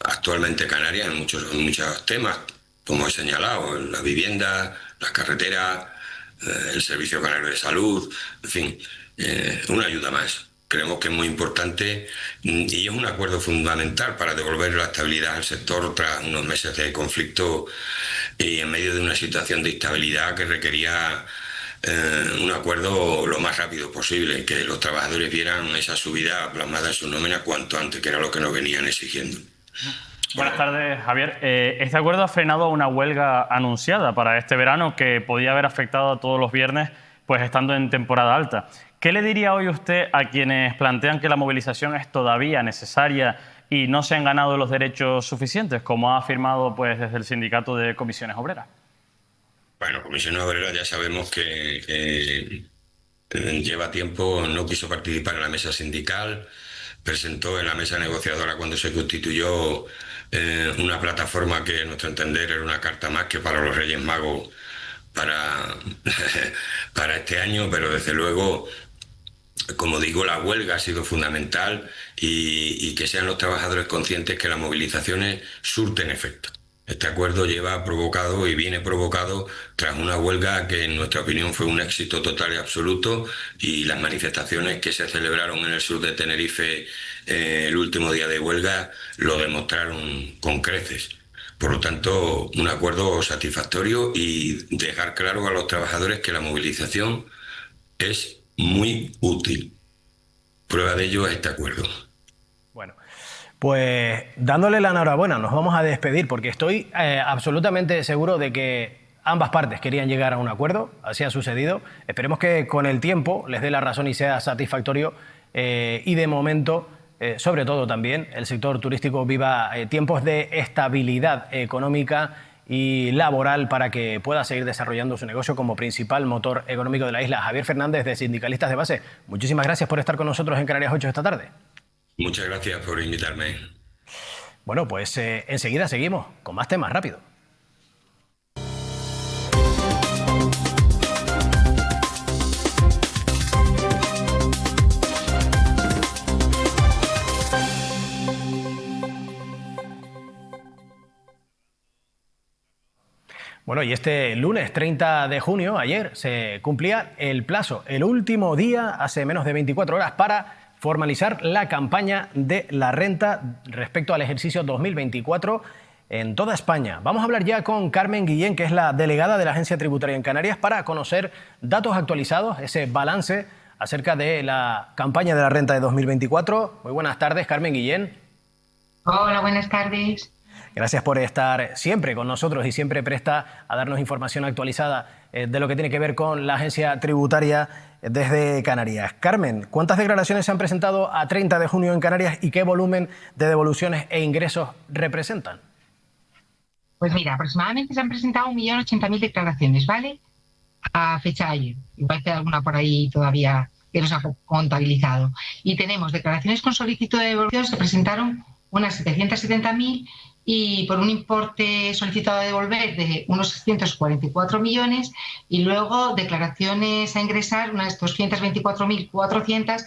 actualmente Canarias en muchos temas, como he señalado, la vivienda, las carreteras, el Servicio Canario de Salud, en fin, una ayuda más. Creemos que es muy importante y es un acuerdo fundamental para devolver la estabilidad al sector tras unos meses de conflicto y en medio de una situación de instabilidad que requería un acuerdo lo más rápido posible, que los trabajadores vieran esa subida plasmada en su nómina cuanto antes, que era lo que nos venían exigiendo. Buenas tardes, Javier. Este acuerdo ha frenado una huelga anunciada para este verano que podía haber afectado a todos los viernes, pues estando en temporada alta. ¿Qué le diría hoy usted a quienes plantean que la movilización es todavía necesaria y no se han ganado los derechos suficientes, como ha afirmado pues desde el Sindicato de Comisiones Obreras? Bueno, Comisiones Obreras ya sabemos que lleva tiempo, no quiso participar en la mesa sindical, presentó en la mesa negociadora cuando se constituyó una plataforma que, a nuestro entender, era una carta más que para los Reyes Magos para este año, pero desde luego, como digo, la huelga ha sido fundamental y que sean los trabajadores conscientes que las movilizaciones surten efecto. Este acuerdo lleva provocado y viene provocado tras una huelga que en nuestra opinión fue un éxito total y absoluto, y las manifestaciones que se celebraron en el sur de Tenerife el último día de huelga lo demostraron con creces. Por lo tanto, un acuerdo satisfactorio y dejar claro a los trabajadores que la movilización es muy útil. Prueba de ello es este acuerdo. Bueno, pues dándole la enhorabuena, nos vamos a despedir porque estoy absolutamente seguro de que ambas partes querían llegar a un acuerdo, así ha sucedido. Esperemos que con el tiempo les dé la razón y sea satisfactorio y de momento, sobre todo también, el sector turístico viva tiempos de estabilidad económica y laboral para que pueda seguir desarrollando su negocio como principal motor económico de la isla. Javier Fernández, de Sindicalistas de Base, muchísimas gracias por estar con nosotros en Canarias 8 esta tarde. Muchas gracias por invitarme. Bueno, pues enseguida seguimos con más temas, rápido. Bueno, y este lunes 30 de junio, ayer, se cumplía el plazo, el último día, hace menos de 24 horas, para formalizar la campaña de la renta respecto al ejercicio 2024 en toda España. Vamos a hablar ya con Carmen Guillén, que es la delegada de la Agencia Tributaria en Canarias, para conocer datos actualizados, ese balance acerca de la campaña de la renta de 2024. Muy buenas tardes, Carmen Guillén. Hola, buenas tardes. Gracias por estar siempre con nosotros y siempre presta a darnos información actualizada de lo que tiene que ver con la agencia tributaria desde Canarias. Carmen, ¿cuántas declaraciones se han presentado a 30 de junio en Canarias y qué volumen de devoluciones e ingresos representan? Pues mira, aproximadamente se han presentado 1.080.000 declaraciones, ¿vale? A fecha de ayer. Igual que alguna por ahí todavía que nos ha contabilizado. Y tenemos declaraciones con solicitud de devolución, se presentaron unas 770.000 y por un importe solicitado a devolver de unos 644 millones y luego declaraciones a ingresar unas 224.400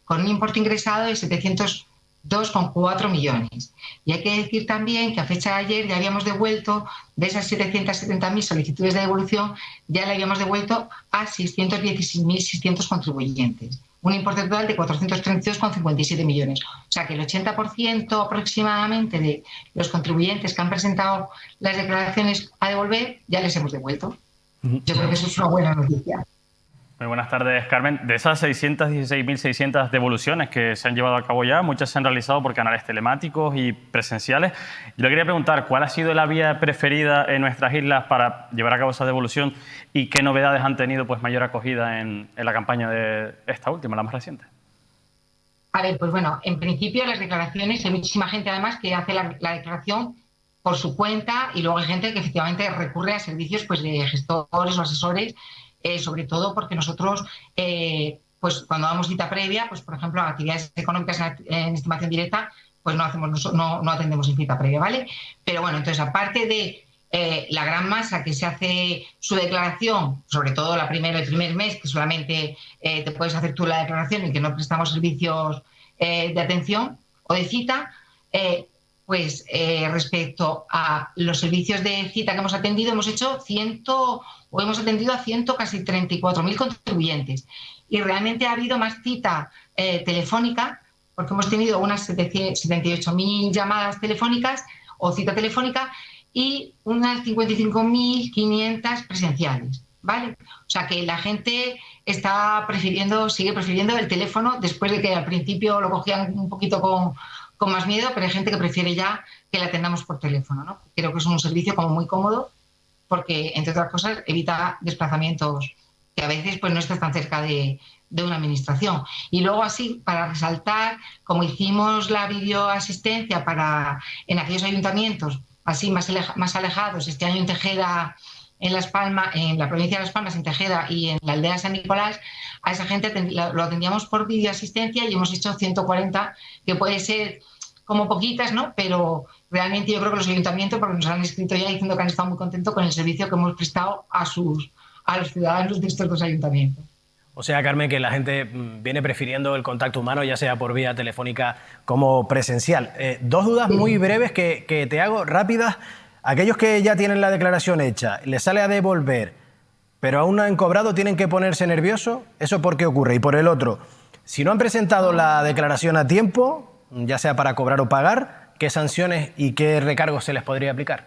con un importe ingresado de 702,4 millones. Y hay que decir también que a fecha de ayer ya habíamos devuelto de esas 770.000 solicitudes de devolución, ya le habíamos devuelto a 616.600 contribuyentes. Un importe total de 432,57 millones. O sea que el 80% aproximadamente de los contribuyentes que han presentado las declaraciones a devolver ya les hemos devuelto. Yo creo que eso es una buena noticia. Muy buenas tardes, Carmen. De esas 616.600 devoluciones que se han llevado a cabo ya, muchas se han realizado por canales telemáticos y presenciales. Yo le quería preguntar cuál ha sido la vía preferida en nuestras islas para llevar a cabo esa devolución y qué novedades han tenido pues mayor acogida en la campaña de esta última, la más reciente. A ver, pues bueno, en principio las declaraciones, hay muchísima gente además que hace la declaración por su cuenta y luego hay gente que efectivamente recurre a servicios pues, de gestores o asesores, sobre todo porque nosotros, pues cuando damos cita previa, pues por ejemplo, actividades económicas en estimación directa, pues no atendemos en cita previa, ¿vale? Pero bueno, entonces aparte de la gran masa que se hace su declaración, sobre todo el primer mes, que solamente te puedes hacer tú la declaración y que no prestamos servicios de atención o de cita, respecto a los servicios de cita que hemos atendido, hemos atendido a casi 34.000 contribuyentes. Y realmente ha habido más cita telefónica, porque hemos tenido unas 78.000 llamadas telefónicas o cita telefónica y unas 55.500 presenciales, ¿vale? O sea que la gente sigue prefiriendo el teléfono después de que al principio lo cogían un poquito con más miedo, pero hay gente que prefiere ya que la atendamos por teléfono, ¿no? Creo que es un servicio como muy cómodo porque, entre otras cosas, evita desplazamientos que a veces pues, no estás tan cerca de una administración. Y luego así, para resaltar, como hicimos la videoasistencia en aquellos ayuntamientos así más alejados, este año en Tejeda, en Las Palmas, en la provincia de Las Palmas, en Tejeda y en la aldea de San Nicolás, a esa gente lo atendíamos por videoasistencia y hemos hecho 140, que puede ser como poquitas, ¿no? Pero realmente yo creo que los ayuntamientos, porque nos han escrito ya diciendo que han estado muy contentos con el servicio que hemos prestado a los ciudadanos de estos dos ayuntamientos. O sea, Carmen, que la gente viene prefiriendo el contacto humano, ya sea por vía telefónica como presencial. Dos dudas muy breves que te hago, rápidas. Aquellos que ya tienen la declaración hecha, les sale a devolver, pero aún no han cobrado, ¿tienen que ponerse nerviosos? ¿Eso por qué ocurre? Y por el otro, si no han presentado la declaración a tiempo, ya sea para cobrar o pagar, ¿qué sanciones y qué recargos se les podría aplicar?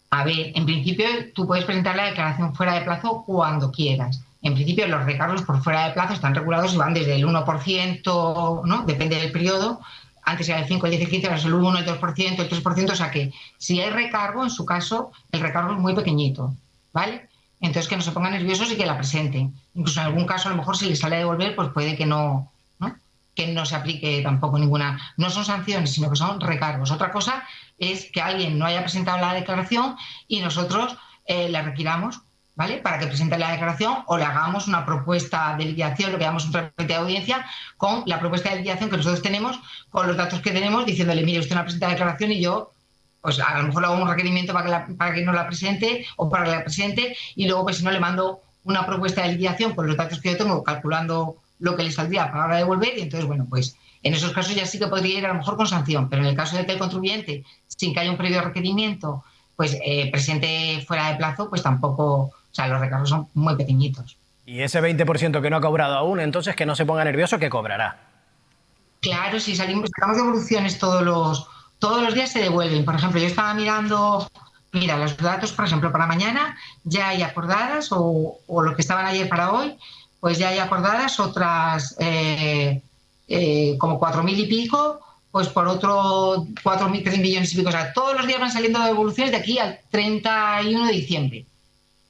A ver, en principio tú puedes presentar la declaración fuera de plazo cuando quieras. En principio los recargos por fuera de plazo están regulados y van desde el 1%, ¿no? Depende del periodo. Antes era el 5, el 10, el 15, ahora es el 1, el 2%, el 3%. O sea que si hay recargo, en su caso, el recargo es muy pequeñito, ¿vale? Entonces que no se pongan nerviosos y que la presenten. Incluso en algún caso, a lo mejor si les sale a devolver, pues puede que no se aplique tampoco ninguna. No son sanciones, sino que son recargos. Otra cosa es que alguien no haya presentado la declaración y nosotros la requiramos, ¿vale? Para que presente la declaración o le hagamos una propuesta de liquidación, lo que llamamos un trámite de audiencia, con la propuesta de liquidación que nosotros tenemos, con los datos que tenemos, diciéndole, mire, usted no ha presentado la declaración y yo, pues a lo mejor le hago un requerimiento para que no la presente o para que la presente y luego, pues si no, le mando una propuesta de liquidación con los datos que yo tengo, calculando lo que le saldría para la hora de devolver y entonces, bueno, pues en esos casos ya sí que podría ir a lo mejor con sanción, pero en el caso de que el contribuyente, sin que haya un previo requerimiento, pues presente fuera de plazo, pues tampoco, o sea, los recargos son muy pequeñitos. Y ese 20% que no ha cobrado aún, entonces que no se ponga nervioso, que cobrará. Claro, si sacamos devoluciones todos los días se devuelven. Por ejemplo, yo estaba mirando, mira, los datos, por ejemplo, para mañana ya hay acordadas o lo que estaban ayer para hoy, pues ya hay acordadas otras como 4.000 y pico, pues por otro 4.000 millones y pico. O sea, todos los días van saliendo devoluciones de aquí al 31 de diciembre.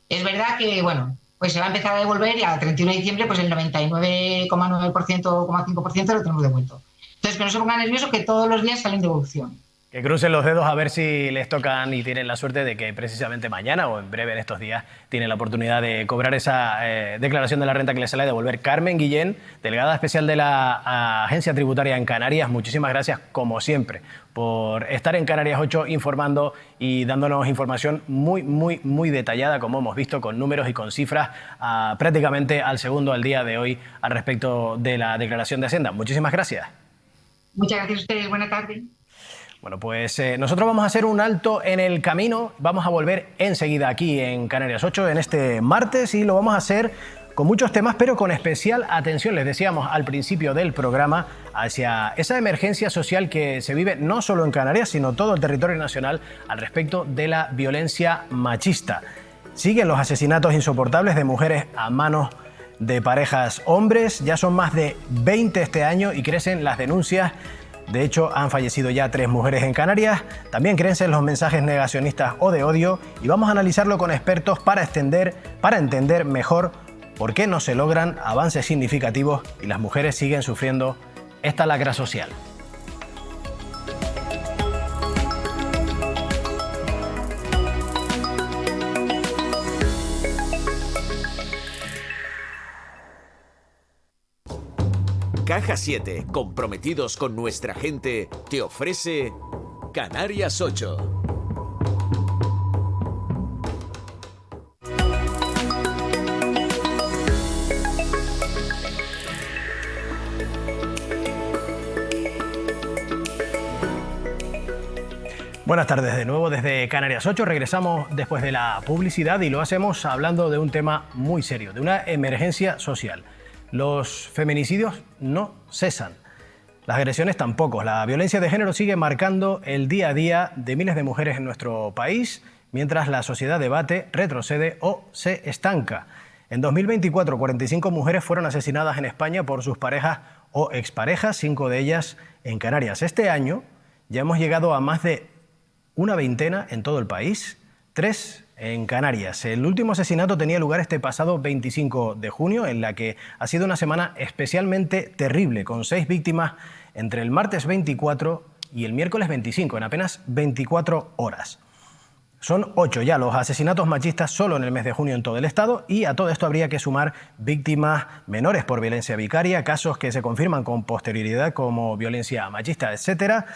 Es verdad que, bueno, pues se va a empezar a devolver y al 31 de diciembre pues el 99,9% o 0,5% lo tenemos devuelto. Entonces, que no se pongan nerviosos, que todos los días salen devoluciones. Que crucen los dedos a ver si les tocan y tienen la suerte de que precisamente mañana o en breve en estos días tienen la oportunidad de cobrar esa declaración de la renta que les sale a devolver. Carmen Guillén, delegada especial de la Agencia Tributaria en Canarias, muchísimas gracias como siempre por estar en Canarias 8 informando y dándonos información muy detallada, como hemos visto, con números y con cifras prácticamente al segundo al día de hoy al respecto de la declaración de Hacienda. Muchísimas gracias. Muchas gracias a ustedes. Buena tarde. Bueno, pues nosotros vamos a hacer un alto en el camino, vamos a volver enseguida aquí en Canarias 8 en este martes y lo vamos a hacer con muchos temas, pero con especial atención, les decíamos al principio del programa, hacia esa emergencia social que se vive no solo en Canarias, sino todo el territorio nacional al respecto de la violencia machista. Siguen los asesinatos insoportables de mujeres a manos de parejas hombres, ya son más de 20 este año y crecen las denuncias. De hecho, han fallecido ya 3 mujeres en Canarias. También crecen los mensajes negacionistas o de odio y vamos a analizarlo con expertos para entender mejor por qué no se logran avances significativos y las mujeres siguen sufriendo esta lacra social. Caja 7, comprometidos con nuestra gente, te ofrece Canarias 8. Buenas tardes de nuevo desde Canarias 8. Regresamos después de la publicidad y lo hacemos hablando de un tema muy serio, de una emergencia social. Los feminicidios no cesan, las agresiones tampoco. La violencia de género sigue marcando el día a día de miles de mujeres en nuestro país, mientras la sociedad debate, retrocede o se estanca. En 2024, 45 mujeres fueron asesinadas en España por sus parejas o exparejas, 5 de ellas en Canarias. Este año ya hemos llegado a más de una veintena en todo el país, 3 en Canarias. El último asesinato tenía lugar este pasado 25 de junio, en la que ha sido una semana especialmente terrible, con 6 víctimas entre el martes 24 y el miércoles 25, en apenas 24 horas. Son 8 ya los asesinatos machistas solo en el mes de junio en todo el estado, y a todo esto habría que sumar víctimas menores por violencia vicaria, casos que se confirman con posterioridad como violencia machista, etcétera.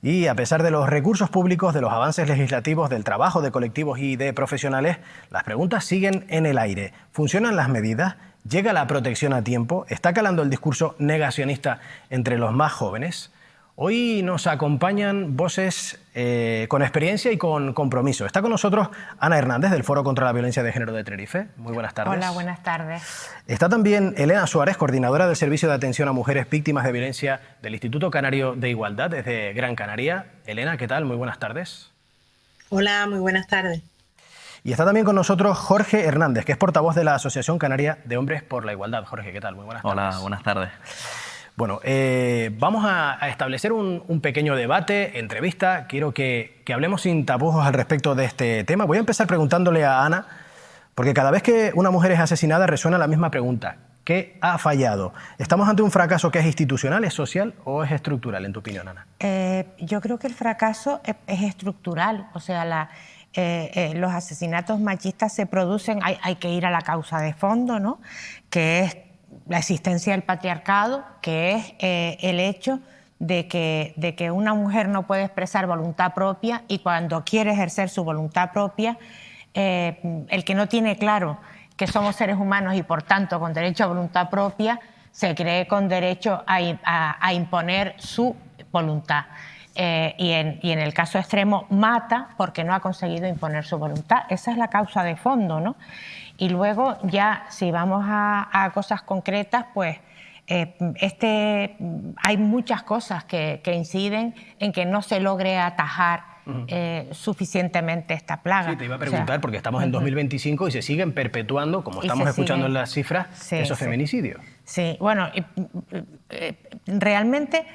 Y a pesar de los recursos públicos, de los avances legislativos, del trabajo de colectivos y de profesionales, las preguntas siguen en el aire. ¿Funcionan las medidas? ¿Llega la protección a tiempo? ¿Está calando el discurso negacionista entre los más jóvenes? Hoy nos acompañan voces con experiencia y con compromiso. Está con nosotros Ana Hernández, del Foro contra la Violencia de Género de Tenerife. Muy buenas tardes. Hola, buenas tardes. Está también Elena Suárez, coordinadora del Servicio de Atención a Mujeres Víctimas de Violencia del Instituto Canario de Igualdad, desde Gran Canaria. Elena, ¿qué tal? Muy buenas tardes. Hola, muy buenas tardes. Y está también con nosotros Jorge Hernández, que es portavoz de la Asociación Canaria de Hombres por la Igualdad. Jorge, ¿qué tal? Muy buenas tardes. Hola, buenas tardes. Bueno, vamos a establecer un pequeño debate, entrevista. Quiero que hablemos sin tapujos al respecto de este tema. Voy a empezar preguntándole a Ana, porque cada vez que una mujer es asesinada resuena la misma pregunta. ¿Qué ha fallado? ¿Estamos ante un fracaso que es institucional, es social o es estructural, en tu opinión, Ana? Yo creo que el fracaso es estructural. O sea, los asesinatos machistas se producen, hay que ir a la causa de fondo, ¿no? Que es la existencia del patriarcado, que es el hecho de que una mujer no puede expresar voluntad propia, y cuando quiere ejercer su voluntad propia, el que no tiene claro que somos seres humanos y por tanto con derecho a voluntad propia, se cree con derecho a imponer su voluntad. Y en el caso extremo mata porque no ha conseguido imponer su voluntad. Esa es la causa de fondo, ¿no? Y luego ya, si vamos a cosas concretas, pues hay muchas cosas que inciden en que no se logre atajar suficientemente esta plaga. Sí, te iba a preguntar, porque estamos en 2025 y se siguen perpetuando, como estamos escuchando en las cifras, esos feminicidios. Sí, bueno, realmente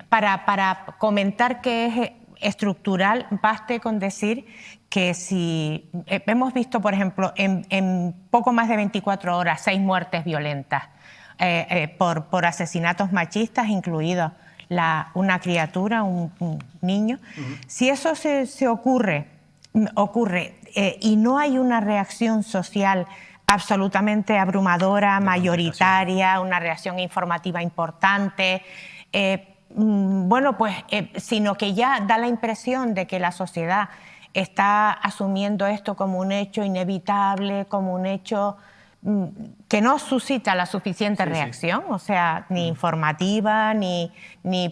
para comentar que es estructural, baste con decir que si hemos visto, por ejemplo, en poco más de 24 horas, 6 muertes violentas por asesinatos machistas, incluido una criatura, un niño. Si eso se ocurre y no hay una reacción social absolutamente abrumadora, mayoritaria, una reacción informativa importante, sino que ya da la impresión de que la sociedad está asumiendo esto como un hecho inevitable, como un hecho que no suscita la suficiente reacción, o sea, ni informativa, ni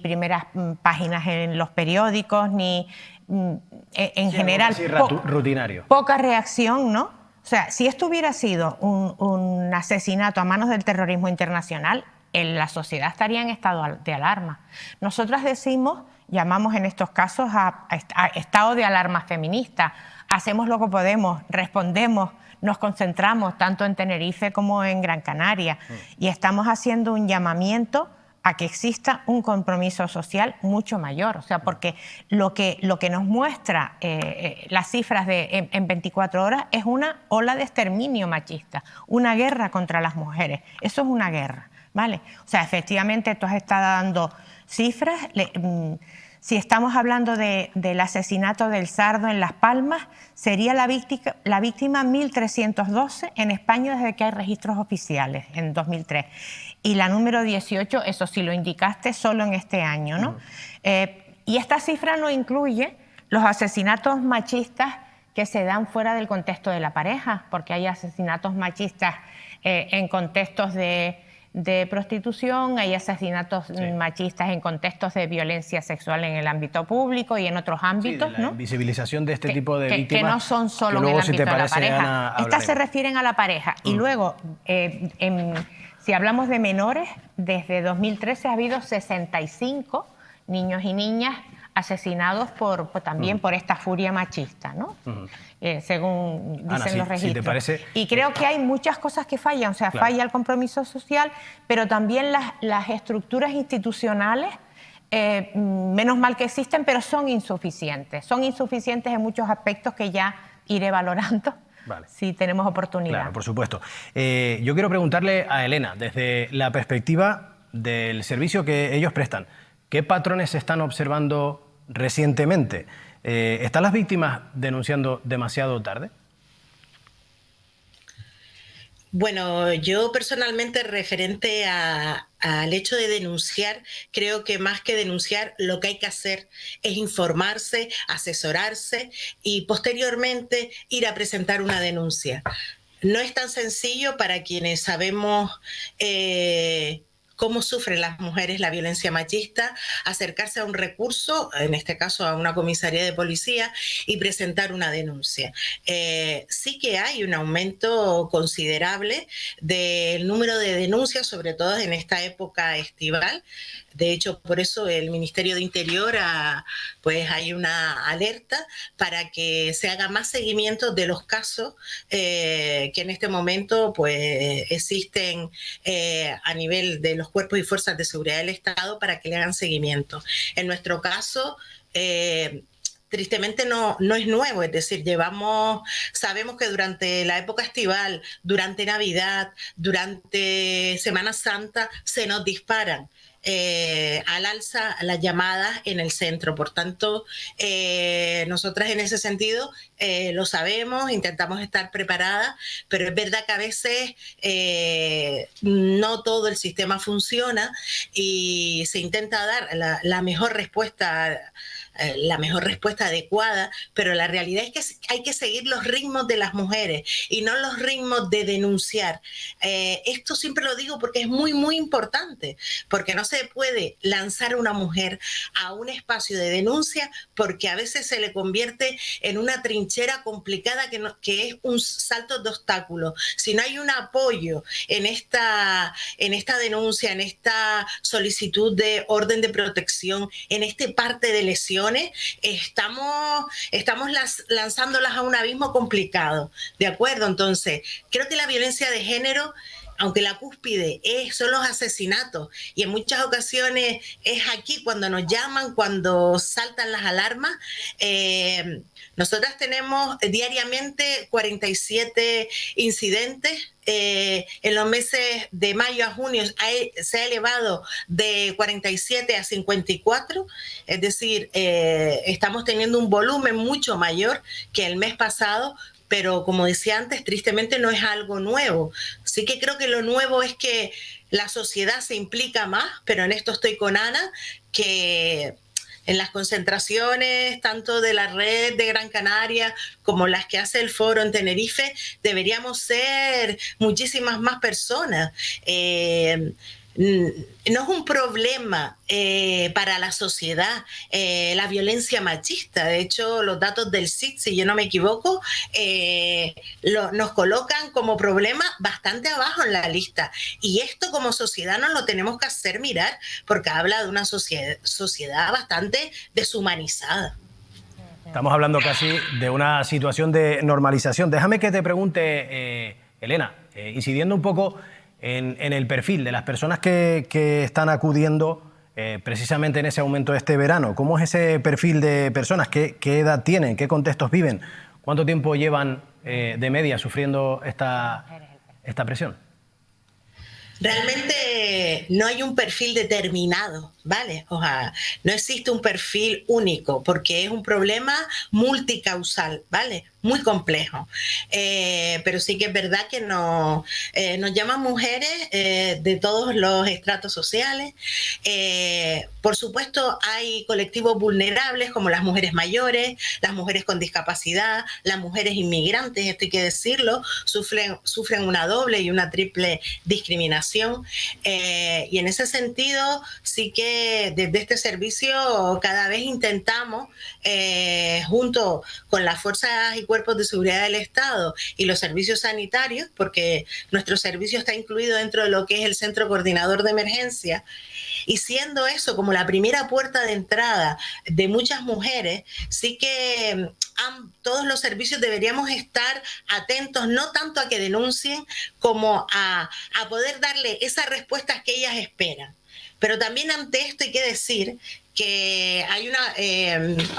primeras páginas en los periódicos, ni en general rutinario. Poca reacción, ¿no? O sea, si esto hubiera sido un asesinato a manos del terrorismo internacional, la sociedad estaría en estado de alarma. Nosotras llamamos en estos casos a estado de alarma feminista. Hacemos lo que podemos, respondemos, nos concentramos tanto en Tenerife como en Gran Canaria y estamos haciendo un llamamiento a que exista un compromiso social mucho mayor. O sea, porque lo que nos muestra las cifras en 24 horas es una ola de exterminio machista, una guerra contra las mujeres. Eso es una guerra. ¿vale? O sea, efectivamente, tú has estado dando cifras. Si estamos hablando del asesinato del Sardo en Las Palmas, sería la víctima 1.312 en España desde que hay registros oficiales, en 2003. Y la número 18, eso sí lo indicaste, solo en este año, ¿no? Y esta cifra no incluye los asesinatos machistas que se dan fuera del contexto de la pareja, porque hay asesinatos machistas en contextos de prostitución, hay asesinatos machistas en contextos de violencia sexual en el ámbito público y en otros ámbitos, la invisibilización de este tipo de víctimas. Que no son solo en el ámbito de la pareja. Ana, estas se refieren a la pareja. Y luego, si hablamos de menores, desde 2013 ha habido 65 niños y niñas asesinados también por esta furia machista, ¿no? Según dicen Ana, los registros. Si te parece, y creo que hay muchas cosas que fallan, o sea, falla el compromiso social, pero también las estructuras institucionales, menos mal que existen, pero son insuficientes. Son insuficientes en muchos aspectos que ya iré valorando. Vale. Si tenemos oportunidad. Claro, por supuesto. Yo quiero preguntarle a Elena, desde la perspectiva del servicio que ellos prestan, ¿qué patrones se están observando recientemente? ¿Están las víctimas denunciando demasiado tarde? Bueno, yo personalmente, referente al hecho de denunciar, creo que más que denunciar, lo que hay que hacer es informarse, asesorarse y posteriormente ir a presentar una denuncia. No es tan sencillo para quienes sabemos cómo sufren las mujeres la violencia machista, acercarse a un recurso, en este caso a una comisaría de policía, y presentar una denuncia. Sí que hay un aumento considerable del número de denuncias, sobre todo en esta época estival. De hecho, por eso el Ministerio de Interior pues hay una alerta para que se haga más seguimiento de los casos que en este momento pues existen a nivel de los cuerpos y fuerzas de seguridad del Estado para que le hagan seguimiento. En nuestro caso, tristemente no es nuevo, es decir, sabemos que durante la época estival, durante Navidad, durante Semana Santa, se nos disparan al alza las llamadas en el centro. Por tanto, nosotras en ese sentido lo sabemos, intentamos estar preparadas, pero es verdad que a veces no todo el sistema funciona y se intenta dar la mejor respuesta adecuada, pero la realidad es que hay que seguir los ritmos de las mujeres y no los ritmos de denunciar. Esto siempre lo digo porque es muy, muy importante, porque no se puede lanzar a una mujer a un espacio de denuncia porque a veces se le convierte en una trinchera complicada que es un salto de obstáculos. Si no hay un apoyo en esta denuncia, en esta solicitud de orden de protección, en este parte de lesiones, estamos lanzándolas a un abismo complicado, ¿de acuerdo? Entonces, creo que la violencia de género, aunque la cúspide son los asesinatos, y en muchas ocasiones es aquí cuando nos llaman, cuando saltan las alarmas. Nosotras tenemos diariamente 47 incidentes. En los meses de mayo a junio se ha elevado de 47 a 54, es decir, estamos teniendo un volumen mucho mayor que el mes pasado, pero como decía antes, tristemente no es algo nuevo. Sí que creo que lo nuevo es que la sociedad se implica más, pero en esto estoy con Ana, que en las concentraciones, tanto de la red de Gran Canaria como las que hace el foro en Tenerife, deberíamos ser muchísimas más personas. No es un problema para la sociedad la violencia machista. De hecho, los datos del CID, si yo no me equivoco, nos colocan como problema bastante abajo en la lista. Y esto como sociedad nos lo tenemos que hacer mirar, porque habla de una sociedad bastante deshumanizada. Estamos hablando casi de una situación de normalización. Déjame que te pregunte, Elena, incidiendo un poco en el perfil de las personas que están acudiendo precisamente en ese aumento este verano. ¿Cómo es ese perfil de personas? ¿Qué edad tienen? ¿Qué contextos viven? ¿Cuánto tiempo llevan de media sufriendo esta presión? Realmente no hay un perfil determinado, ¿vale? O sea, no existe un perfil único porque es un problema multicausal, ¿vale? Muy complejo. Pero sí que es verdad que nos llaman mujeres de todos los estratos sociales. Por supuesto, hay colectivos vulnerables como las mujeres mayores, las mujeres con discapacidad, las mujeres inmigrantes, esto hay que decirlo, sufren una doble y una triple discriminación. Y en ese sentido, sí que desde este servicio cada vez intentamos, junto con las fuerzas y cuerpos de seguridad del Estado y los servicios sanitarios, porque nuestro servicio está incluido dentro de lo que es el Centro Coordinador de Emergencia, y siendo eso como la primera puerta de entrada de muchas mujeres, sí que todos los servicios deberíamos estar atentos, no tanto a que denuncien, como a poder darle esas respuestas que ellas esperan. Pero también ante esto hay que decir que hay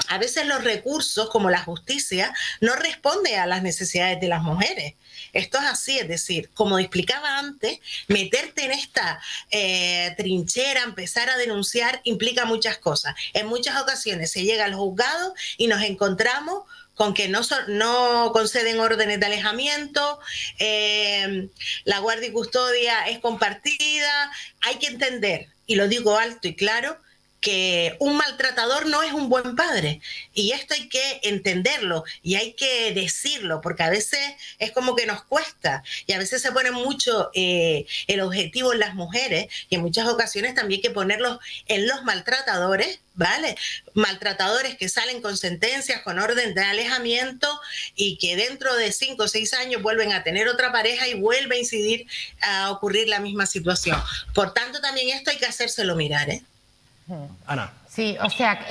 a veces los recursos, como la justicia, no responden a las necesidades de las mujeres. Esto es así, es decir, como explicaba antes, meterte en esta trinchera, empezar a denunciar, implica muchas cosas. En muchas ocasiones se llega al juzgado y nos encontramos con que no conceden órdenes de alejamiento, la guardia y custodia es compartida. Hay que entender, y lo digo alto y claro, que un maltratador no es un buen padre, y esto hay que entenderlo y hay que decirlo, porque a veces es como que nos cuesta y a veces se pone mucho el objetivo en las mujeres, y en muchas ocasiones también hay que ponerlos en los maltratadores, ¿vale? Maltratadores que salen con sentencias, con orden de alejamiento, y que dentro de 5 o 6 años vuelven a tener otra pareja y vuelve a incidir a ocurrir la misma situación. Por tanto, también esto hay que hacérselo mirar, ¿eh? Ana. Sí, o sea,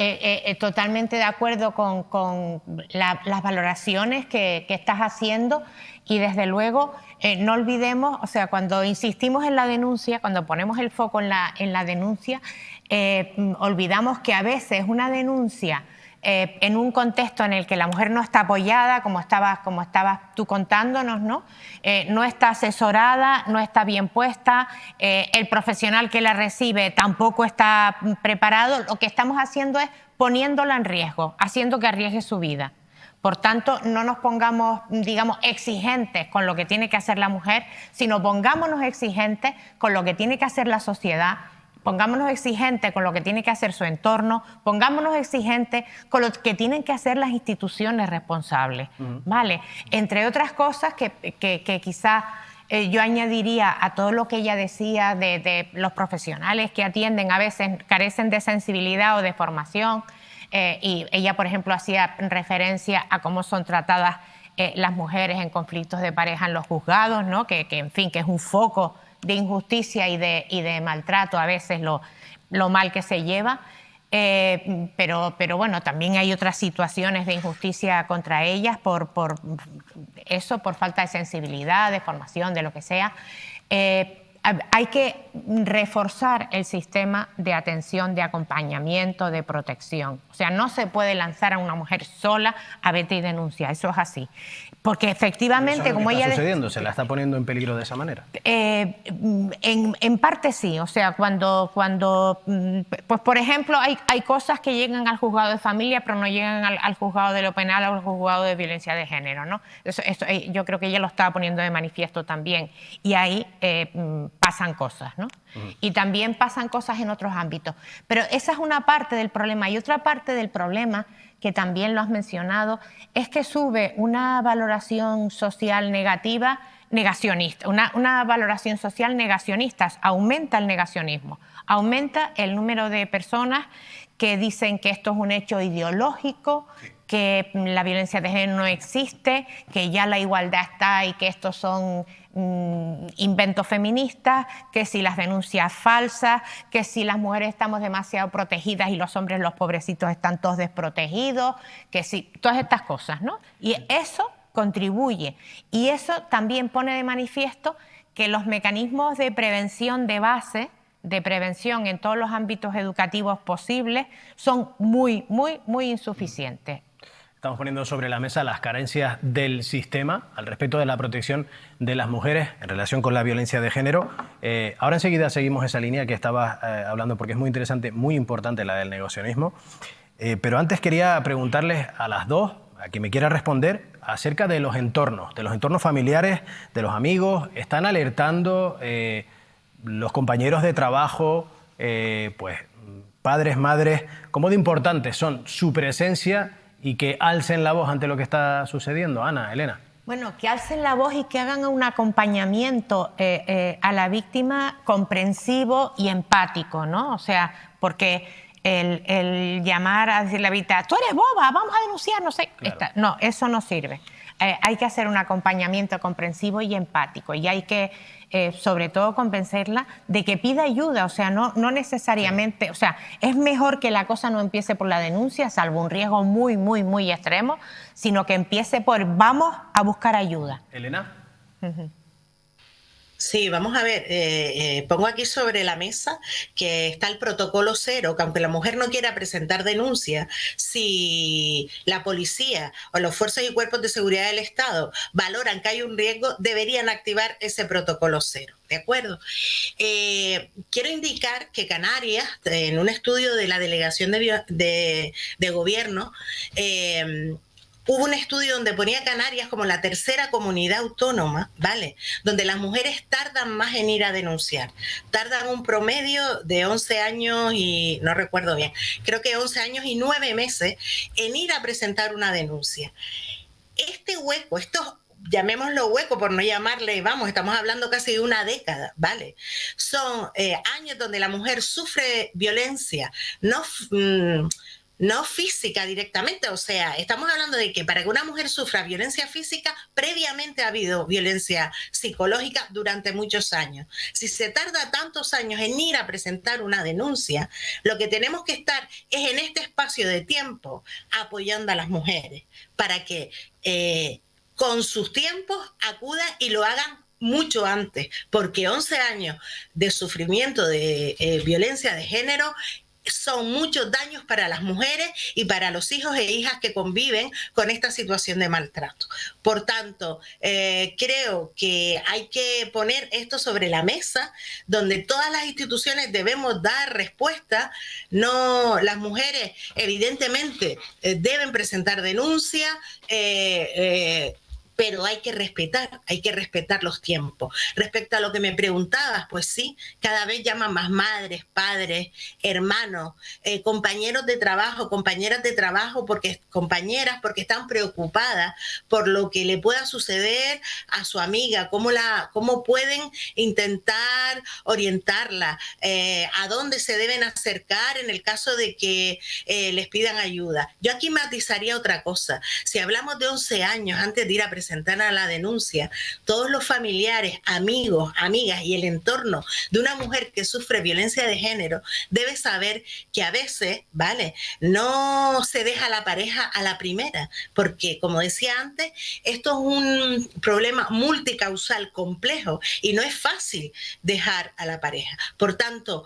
totalmente de acuerdo con las valoraciones que estás haciendo, y desde luego no olvidemos, o sea, cuando insistimos en la denuncia, cuando ponemos el foco en la denuncia, olvidamos que a veces una denuncia en un contexto en el que la mujer no está apoyada, como estabas tú contándonos, ¿no? No está asesorada, no está bien puesta, el profesional que la recibe tampoco está preparado. Lo que estamos haciendo es poniéndola en riesgo, haciendo que arriesgue su vida. Por tanto, no nos pongamos, digamos, exigentes con lo que tiene que hacer la mujer, sino pongámonos exigentes con lo que tiene que hacer la sociedad. Pongámonos exigentes con lo que tiene que hacer su entorno, pongámonos exigentes con lo que tienen que hacer las instituciones responsables, ¿vale? Entre otras cosas que quizás yo añadiría a todo lo que ella decía de los profesionales que atienden, a veces carecen de sensibilidad o de formación, y ella, por ejemplo, hacía referencia a cómo son tratadas las mujeres en conflictos de pareja en los juzgados, ¿no? En fin, que es un foco de injusticia y de maltrato, a veces lo mal que se lleva, pero bueno, también hay otras situaciones de injusticia contra ellas por falta de sensibilidad, de formación, de lo que sea. Hay que reforzar el sistema de atención, de acompañamiento, de protección. O sea, no se puede lanzar a una mujer sola a vete y denuncia, eso es así. Porque efectivamente, como ella... ¿Está sucediendo? ¿Se la está poniendo en peligro de esa manera? En parte sí. O sea, cuando pues por ejemplo, hay cosas que llegan al juzgado de familia, pero no llegan al juzgado de lo penal o al juzgado de violencia de género, ¿no? Eso, yo creo que ella lo estaba poniendo de manifiesto también. Y ahí pasan cosas, ¿no? Y también pasan cosas en otros ámbitos. Pero esa es una parte del problema. Y otra parte del problema, que también lo has mencionado, es que sube una valoración social negativa, negacionista, una valoración social negacionista, aumenta el negacionismo, aumenta el número de personas que dicen que esto es un hecho ideológico, que la violencia de género no existe, que ya la igualdad está y que estos son inventos feministas, que si las denuncias falsas, que si las mujeres estamos demasiado protegidas y los hombres, los pobrecitos, están todos desprotegidos, que si todas estas cosas, ¿no? Y eso contribuye, y eso también pone de manifiesto que los mecanismos de prevención de base, de prevención en todos los ámbitos educativos posibles, son muy, muy, muy insuficientes. Estamos poniendo sobre la mesa las carencias del sistema al respecto de la protección de las mujeres en relación con la violencia de género. Ahora enseguida seguimos esa línea que estabas hablando, porque es muy interesante, muy importante la del negacionismo. Pero antes quería preguntarles a las dos, a quien me quiera responder, acerca de los entornos familiares, de los amigos. ¿Están alertando los compañeros de trabajo, pues padres, madres, cómo de importantes son su presencia y que alcen la voz ante lo que está sucediendo? Ana, Elena. Bueno, que alcen la voz y que hagan un acompañamiento a la víctima comprensivo y empático, ¿no? O sea, porque el llamar a decirle a la víctima, tú eres boba, vamos a denunciar, no sé. Claro. No, eso no sirve. Hay que hacer un acompañamiento comprensivo y empático, y hay que, sobre todo, convencerla de que pida ayuda. O sea, no necesariamente, o sea, es mejor que la cosa no empiece por la denuncia, salvo un riesgo muy, muy, muy extremo, sino que empiece por vamos a buscar ayuda. Elena. Sí, vamos a ver, pongo aquí sobre la mesa que está el protocolo 0, que aunque la mujer no quiera presentar denuncia, si la policía o los fuerzas y cuerpos de seguridad del Estado valoran que hay un riesgo, deberían activar ese protocolo 0. ¿De acuerdo? Quiero indicar que Canarias, en un estudio de la Delegación de Gobierno, hubo un estudio donde ponía Canarias como la tercera comunidad autónoma, ¿vale? Donde las mujeres tardan más en ir a denunciar. Tardan un promedio de 11 años y, no recuerdo bien, creo que 11 años y 9 meses en ir a presentar una denuncia. Este hueco, llamémoslo hueco por no llamarle, vamos, estamos hablando casi de una década, ¿vale? Son años donde la mujer sufre violencia, no física directamente, o sea, estamos hablando de que para que una mujer sufra violencia física, previamente ha habido violencia psicológica durante muchos años. Si se tarda tantos años en ir a presentar una denuncia, lo que tenemos que estar es en este espacio de tiempo apoyando a las mujeres para que con sus tiempos acudan y lo hagan mucho antes, porque 11 años de sufrimiento de violencia de género son muchos daños para las mujeres y para los hijos e hijas que conviven con esta situación de maltrato. Por tanto, creo que hay que poner esto sobre la mesa, donde todas las instituciones debemos dar respuesta. No, las mujeres evidentemente deben presentar denuncia, pero hay que respetar los tiempos. Respecto a lo que me preguntabas, pues sí, cada vez llaman más madres, padres, hermanos, compañeros de trabajo, compañeras de trabajo, porque están preocupadas por lo que le pueda suceder a su amiga, cómo pueden intentar orientarla, a dónde se deben acercar en el caso de que les pidan ayuda. Yo aquí matizaría otra cosa. Si hablamos de 11 años antes de ir a presentar a la denuncia, todos los familiares, amigos, amigas y el entorno de una mujer que sufre violencia de género debe saber que a veces, ¿vale?, no se deja a la pareja a la primera, porque como decía antes, esto es un problema multicausal complejo y no es fácil dejar a la pareja. Por tanto,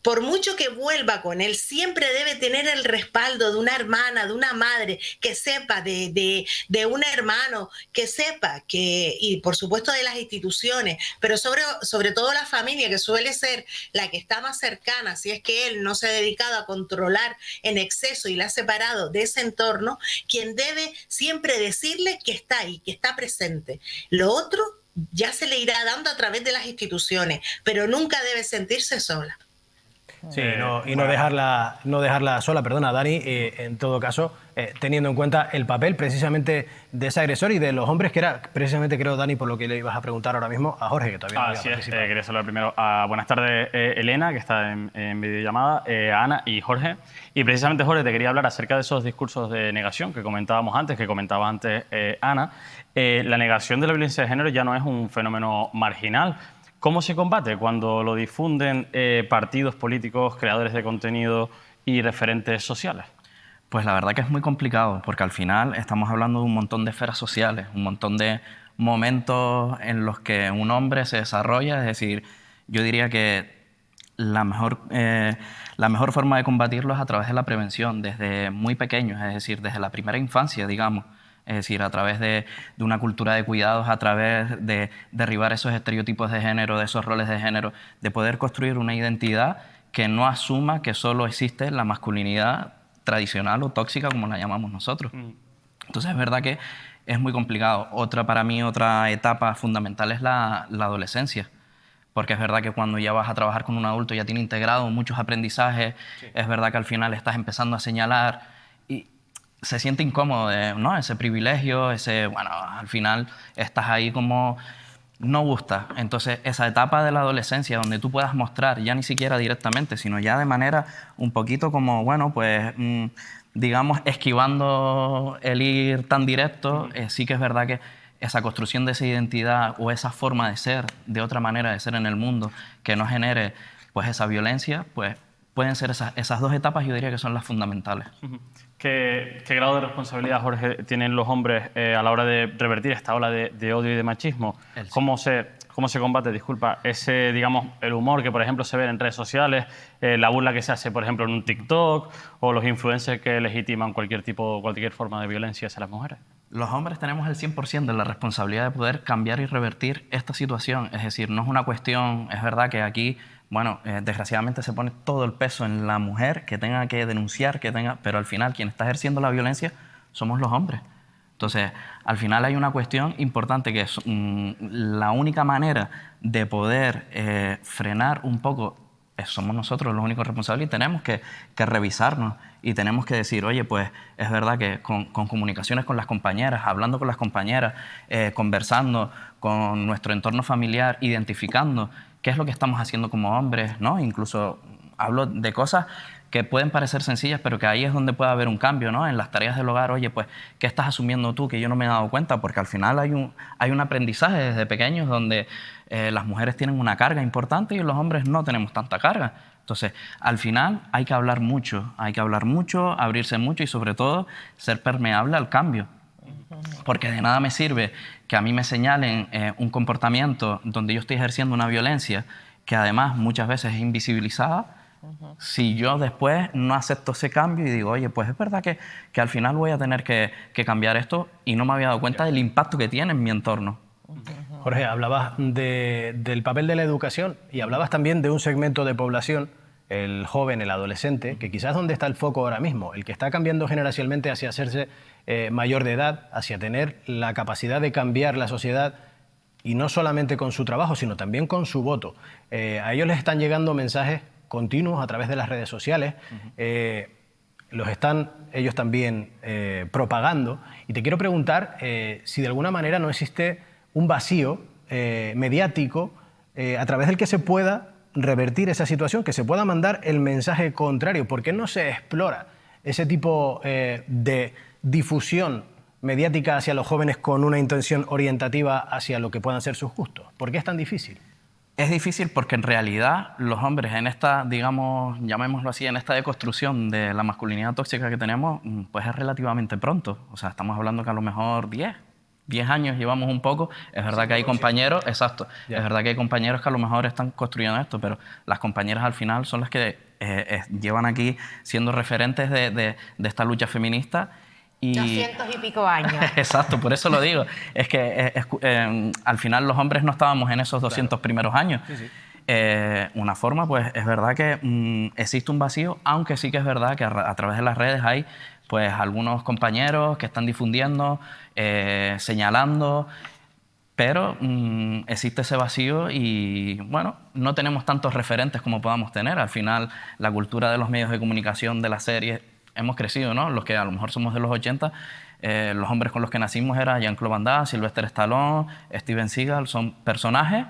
por mucho que vuelva con él, siempre debe tener el respaldo de una hermana, de una madre, que sepa, de un hermano, que sepa, y por supuesto de las instituciones, pero sobre todo la familia, que suele ser la que está más cercana, si es que él no se ha dedicado a controlar en exceso y la ha separado de ese entorno, quien debe siempre decirle que está ahí, que está presente. Lo otro ya se le irá dando a través de las instituciones, pero nunca debe sentirse sola. Sí, no dejarla sola, perdona, Dani, en todo caso, teniendo en cuenta el papel precisamente de ese agresor y de los hombres, que era precisamente, creo, Dani, por lo que le ibas a preguntar ahora mismo a Jorge, que todavía no había participado. Quería saludar primero a buenas tardes, Elena, que está en videollamada, a Ana y Jorge. Y precisamente, Jorge, te quería hablar acerca de esos discursos de negación que comentábamos antes, que comentaba antes Ana. La negación de la violencia de género ya no es un fenómeno marginal. ¿Cómo se combate cuando lo difunden partidos políticos, creadores de contenido y referentes sociales? Pues la verdad que es muy complicado, porque al final estamos hablando de un montón de esferas sociales, un montón de momentos en los que un hombre se desarrolla. Es decir, yo diría que la mejor forma de combatirlo es a través de la prevención, desde muy pequeños, es decir, desde la primera infancia, digamos. Es decir, a través de una cultura de cuidados, a través de derribar esos estereotipos de género, de esos roles de género, de poder construir una identidad que no asuma que solo existe la masculinidad tradicional o tóxica, como la llamamos nosotros. Entonces es verdad que es muy complicado. Para mí, otra etapa fundamental es la adolescencia. Porque es verdad que cuando ya vas a trabajar con un adulto ya tiene integrado muchos aprendizajes, es verdad que al final estás empezando a señalar y se siente incómodo, ¿no? Ese privilegio, bueno, al final estás ahí como no gusta. Entonces esa etapa de la adolescencia donde tú puedas mostrar, ya ni siquiera directamente, sino ya de manera un poquito como, bueno, pues digamos esquivando el ir tan directo, sí que es verdad que esa construcción de esa identidad o esa forma de ser, de otra manera de ser en el mundo, que no genere pues esa violencia, pues pueden ser esas dos etapas, yo diría que son las fundamentales. ¿Qué grado de responsabilidad, Jorge, tienen los hombres a la hora de revertir esta ola de odio y de machismo? ¿Cómo se combate, disculpa, ese, digamos, el humor que, por ejemplo, se ve en redes sociales, la burla que se hace, por ejemplo, en un TikTok, o los influencers que legitiman cualquier forma de violencia hacia las mujeres? Los hombres tenemos el 100% de la responsabilidad de poder cambiar y revertir esta situación. Es decir, no es una cuestión, es verdad que aquí, bueno, desgraciadamente se pone todo el peso en la mujer que tenga que denunciar, pero al final quien está ejerciendo la violencia somos los hombres. Entonces, al final hay una cuestión importante que es la única manera de poder frenar un poco, somos nosotros los únicos responsables y tenemos que revisarnos y tenemos que decir, oye, pues es verdad que con comunicaciones con las compañeras, hablando con las compañeras, conversando con nuestro entorno familiar, identificando qué es lo que estamos haciendo como hombres, ¿no? Incluso hablo de cosas que pueden parecer sencillas, pero que ahí es donde puede haber un cambio, ¿no? En las tareas del hogar, oye, pues, ¿qué estás asumiendo tú que yo no me he dado cuenta? Porque al final hay un aprendizaje desde pequeños donde las mujeres tienen una carga importante y los hombres no tenemos tanta carga. Entonces, al final hay que hablar mucho, abrirse mucho y sobre todo ser permeable al cambio. Porque de nada me sirve que a mí me señalen un comportamiento donde yo estoy ejerciendo una violencia que además muchas veces es invisibilizada, si yo después no acepto ese cambio y digo, oye, pues es verdad que al final voy a tener que cambiar esto y no me había dado cuenta del impacto que tiene en mi entorno. Jorge, hablabas del papel de la educación y hablabas también de un segmento de población, el joven, el adolescente, que quizás donde está el foco ahora mismo, el que está cambiando generacionalmente hacia hacerse mayor de edad, hacia tener la capacidad de cambiar la sociedad y no solamente con su trabajo, sino también con su voto. A ellos les están llegando mensajes continuos a través de las redes sociales, los están ellos también propagando. Y te quiero preguntar si de alguna manera no existe un vacío mediático a través del que se pueda revertir esa situación, que se pueda mandar el mensaje contrario. ¿Por qué no se explora ese tipo de difusión mediática hacia los jóvenes con una intención orientativa hacia lo que puedan ser sus gustos? ¿Por qué es tan difícil? Es difícil porque en realidad los hombres en esta, digamos, llamémoslo así, en esta deconstrucción de la masculinidad tóxica que tenemos, pues es relativamente pronto. O sea, estamos hablando que a lo mejor 10 años llevamos un poco. Es verdad que hay compañeros, exacto, es verdad que hay compañeros que a lo mejor están construyendo esto, pero las compañeras al final son las que llevan aquí siendo referentes de esta lucha feminista. 200 y pico años. Exacto, por eso lo digo. Es que al final los hombres no estábamos en esos 200 primeros años. Sí, sí. Una forma, pues es verdad que existe un vacío, aunque sí que es verdad que a través de las redes hay pues algunos compañeros que están difundiendo, señalando, pero existe ese vacío y bueno, no tenemos tantos referentes como podamos tener. Al final la cultura de los medios de comunicación, de las series, hemos crecido, ¿no? Los que a lo mejor somos de los 80, los hombres con los que nacimos eran Jean-Claude Van Damme, Sylvester Stallone, Steven Seagal, son personajes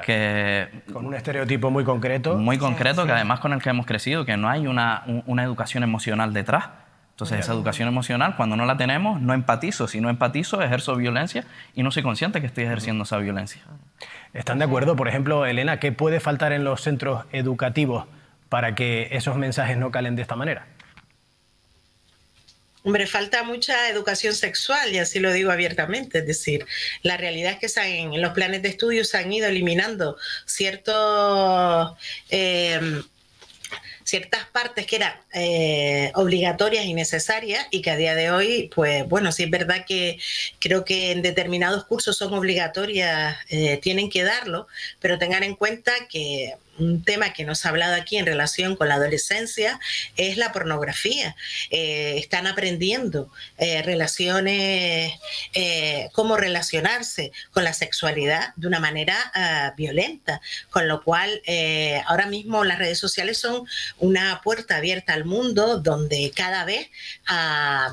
que... Con un estereotipo muy concreto. Muy concreto, sí, que además con el que hemos crecido, que no hay una educación emocional detrás. Entonces esa educación emocional, cuando no la tenemos, no empatizo. Si no empatizo, ejerzo violencia y no soy consciente que estoy ejerciendo esa violencia. ¿Están de acuerdo? Por ejemplo, Elena, ¿qué puede faltar en los centros educativos para que esos mensajes no calen de esta manera? Hombre, falta mucha educación sexual, y así lo digo abiertamente. Es decir, la realidad es que en los planes de estudio se han ido eliminando ciertas partes que eran obligatorias y necesarias, y que a día de hoy, pues bueno, sí es verdad que creo que en determinados cursos son obligatorias, tienen que darlo, pero tengan en cuenta que un tema que nos ha hablado aquí en relación con la adolescencia es la pornografía. Están aprendiendo relaciones, cómo relacionarse con la sexualidad de una manera violenta, con lo cual ahora mismo las redes sociales son una puerta abierta al mundo donde cada vez a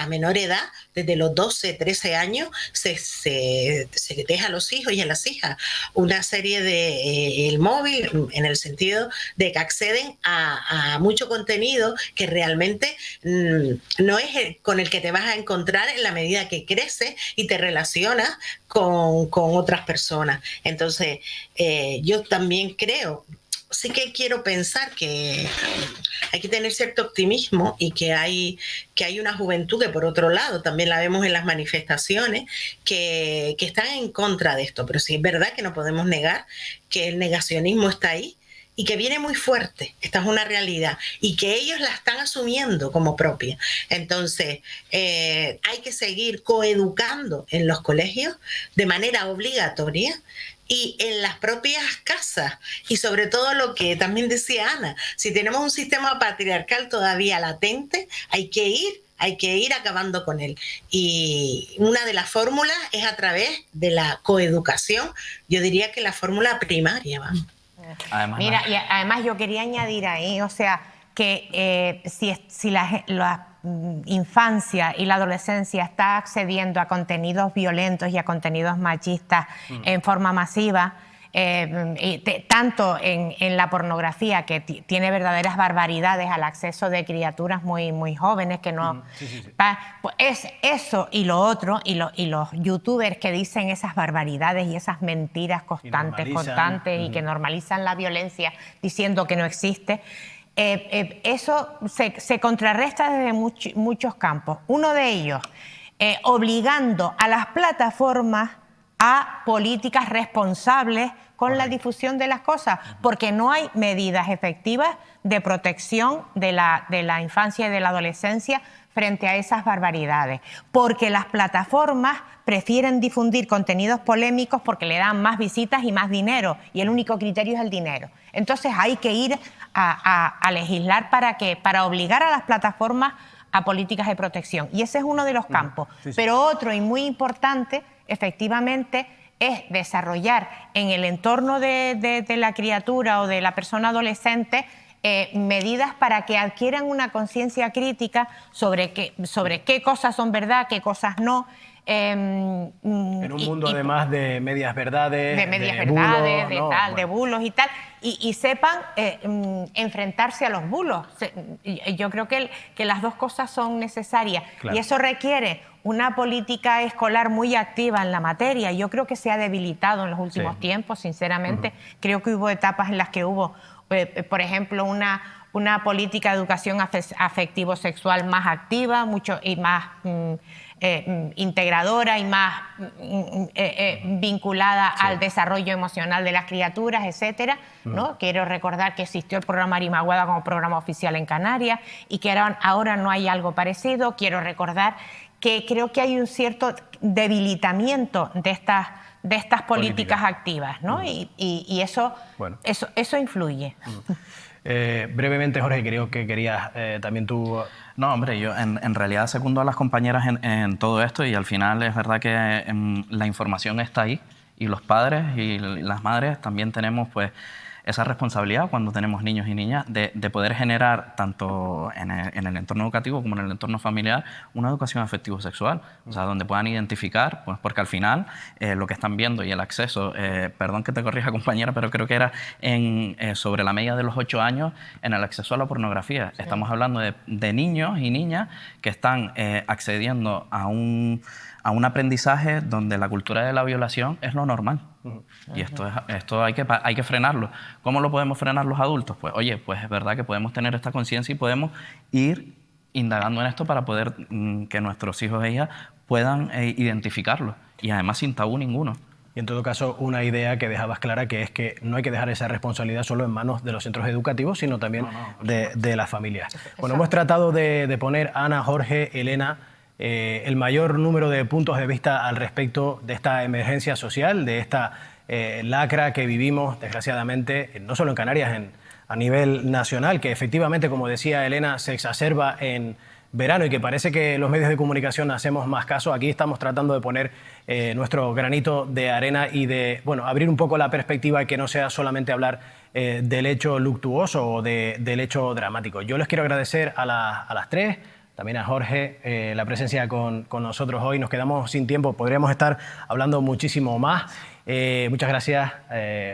menor edad, desde los 12, 13 años, se deja a los hijos y a las hijas una serie de el móvil, en el sentido de que acceden a mucho contenido que realmente no es con el que te vas a encontrar en la medida que creces y te relacionas con otras personas. Entonces, yo también creo, sí que quiero pensar que hay que tener cierto optimismo, y que hay una juventud que, por otro lado, también la vemos en las manifestaciones, que están en contra de esto. Pero sí es verdad que no podemos negar que el negacionismo está ahí y que viene muy fuerte. Esta es una realidad y que ellos la están asumiendo como propia. Entonces, hay que seguir coeducando en los colegios de manera obligatoria y en las propias casas, y sobre todo lo que también decía Ana, si tenemos un sistema patriarcal todavía latente, hay que ir acabando con él. Y una de las fórmulas es a través de la coeducación, yo diría que la fórmula primaria, vamos. Además, mira, y además yo quería añadir ahí, o sea, que si la infancia y la adolescencia está accediendo a contenidos violentos y a contenidos machistas en forma masiva, tanto en la pornografía, que tiene verdaderas barbaridades al acceso de criaturas muy, muy jóvenes que no... Pues es eso y lo otro, y los youtubers que dicen esas barbaridades y esas mentiras constantes y que normalizan la violencia diciendo que no existe. Eso se contrarresta desde muchos campos. Uno de ellos, obligando a las plataformas a políticas responsables con la difusión de las cosas, porque no hay medidas efectivas de protección de la infancia y de la adolescencia frente a esas barbaridades, porque las plataformas prefieren difundir contenidos polémicos porque le dan más visitas y más dinero, y el único criterio es el dinero. Entonces hay que ir a legislar para obligar a las plataformas a políticas de protección, y ese es uno de los campos. Pero otro, y muy importante, efectivamente, es desarrollar en el entorno de la criatura o de la persona adolescente medidas para que adquieran una conciencia crítica sobre qué cosas son verdad, qué cosas no. En un mundo además de medias verdades, de bulos y tal, y sepan enfrentarse a los bulos. Yo creo que las dos cosas son necesarias, claro. Y eso requiere una política escolar muy activa en la materia. Yo creo que se ha debilitado en los últimos tiempos, sinceramente. Creo que hubo etapas en las que hubo, por ejemplo, una política de educación afectivo-sexual más activa, mucho y más integradora y más vinculada al desarrollo emocional de las criaturas, etcétera, ¿no? Quiero recordar que existió el programa Arimaguada como programa oficial en Canarias y que ahora no hay algo parecido. Quiero recordar que creo que hay un cierto debilitamiento de estas políticas activas, ¿no? Y eso influye. Brevemente, Jorge, creo que querías también tú... No, hombre, yo en realidad secundo a las compañeras en todo esto, y al final es verdad que la información está ahí, y los padres y las madres también tenemos pues esa responsabilidad cuando tenemos niños y niñas de poder generar tanto en el entorno educativo como en el entorno familiar una educación afectivo-sexual, o sea, donde puedan identificar, pues porque al final lo que están viendo y el acceso, perdón que te corrija compañera, pero creo que era sobre la media de los 8 años en el acceso a la pornografía. Sí. Estamos hablando de niños y niñas que están accediendo a un aprendizaje donde la cultura de la violación es lo normal. Y esto hay que frenarlo. ¿Cómo lo podemos frenar los adultos? Pues oye, pues es verdad que podemos tener esta conciencia y podemos ir indagando en esto para poder que nuestros hijos e hijas puedan identificarlo, y además sin tabú ninguno. Y en todo caso, una idea que dejabas clara, que es que no hay que dejar esa responsabilidad solo en manos de los centros educativos, sino también de las familias. Bueno, hemos tratado de poner, Ana, Jorge, Elena, el mayor número de puntos de vista al respecto de esta emergencia social, de esta lacra que vivimos, desgraciadamente, no solo en Canarias, a nivel nacional, que efectivamente, como decía Elena, se exacerba en verano y que parece que los medios de comunicación hacemos más caso. Aquí estamos tratando de poner nuestro granito de arena y de abrir un poco la perspectiva y que no sea solamente hablar del hecho luctuoso o del hecho dramático. Yo les quiero agradecer a las tres, también a Jorge, la presencia con nosotros hoy. Nos quedamos sin tiempo, podríamos estar hablando muchísimo más. Muchas gracias,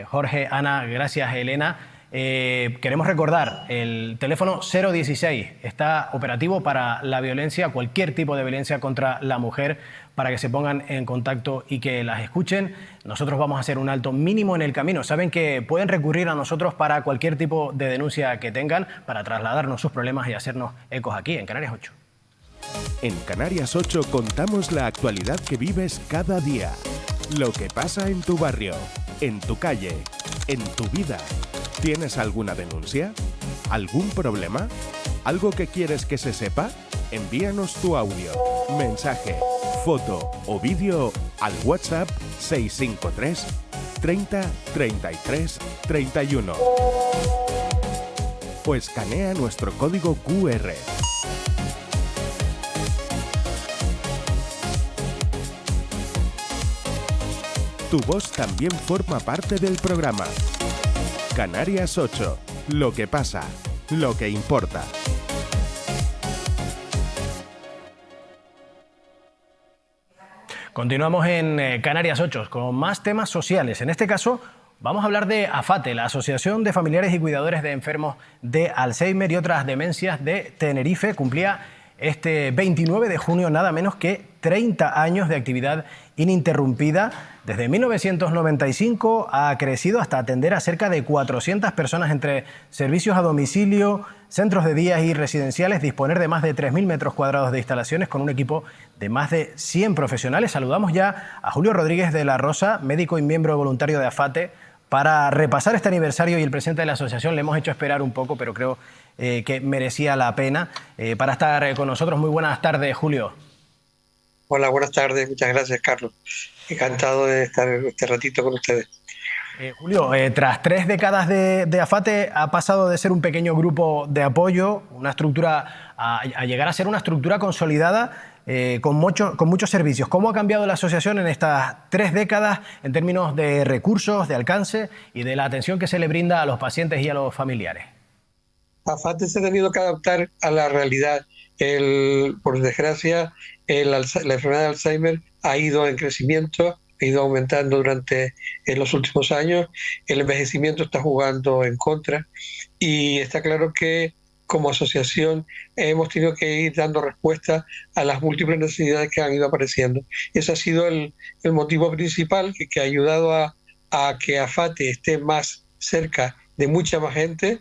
Jorge, Ana, gracias, Elena. Queremos recordar, el teléfono 016 está operativo para la violencia, cualquier tipo de violencia contra la mujer, para que se pongan en contacto y que las escuchen. Nosotros vamos a hacer un alto mínimo en el camino. Saben que pueden recurrir a nosotros para cualquier tipo de denuncia que tengan, para trasladarnos sus problemas y hacernos ecos aquí en Canarias 8. En Canarias 8 contamos la actualidad que vives cada día. Lo que pasa en tu barrio, en tu calle, en tu vida. ¿Tienes alguna denuncia? ¿Algún problema? ¿Algo que quieres que se sepa? Envíanos tu audio, mensaje, foto o vídeo al WhatsApp 653 30 33 31. O escanea nuestro código QR. Tu voz también forma parte del programa. Canarias 8. Lo que pasa, lo que importa. Continuamos en Canarias 8 con más temas sociales. En este caso, vamos a hablar de AFATE, la Asociación de Familiares y Cuidadores de Enfermos de Alzheimer y otras demencias de Tenerife. Cumplía este 29 de junio nada menos que 30 años de actividad ininterrumpida. Desde 1995 ha crecido hasta atender a cerca de 400 personas entre servicios a domicilio, centros de día y residenciales, disponer de más de 3.000 metros cuadrados de instalaciones con un equipo de más de 100 profesionales. Saludamos ya a Julio Rodríguez de la Rosa, médico y miembro voluntario de AFATE, para repasar este aniversario, y el presidente de la asociación le hemos hecho esperar un poco, pero creo que merecía la pena para estar con nosotros. Muy buenas tardes, Julio. Hola, buenas tardes. Muchas gracias, Carlos. Encantado de estar este ratito con ustedes. Julio, tras 3 décadas de AFATE ha pasado de ser un pequeño grupo de apoyo, una estructura, a llegar a ser una estructura consolidada con muchos servicios. ¿Cómo ha cambiado la asociación en estas 3 décadas en términos de recursos, de alcance y de la atención que se le brinda a los pacientes y a los familiares? AFATE se ha tenido que adaptar a la realidad. Por desgracia, la enfermedad de Alzheimer ha ido en crecimiento, ha ido aumentando durante los últimos años. El envejecimiento está jugando en contra y está claro que como asociación hemos tenido que ir dando respuesta a las múltiples necesidades que han ido apareciendo. Ese ha sido el motivo principal que ha ayudado a que AFATE esté más cerca de mucha más gente,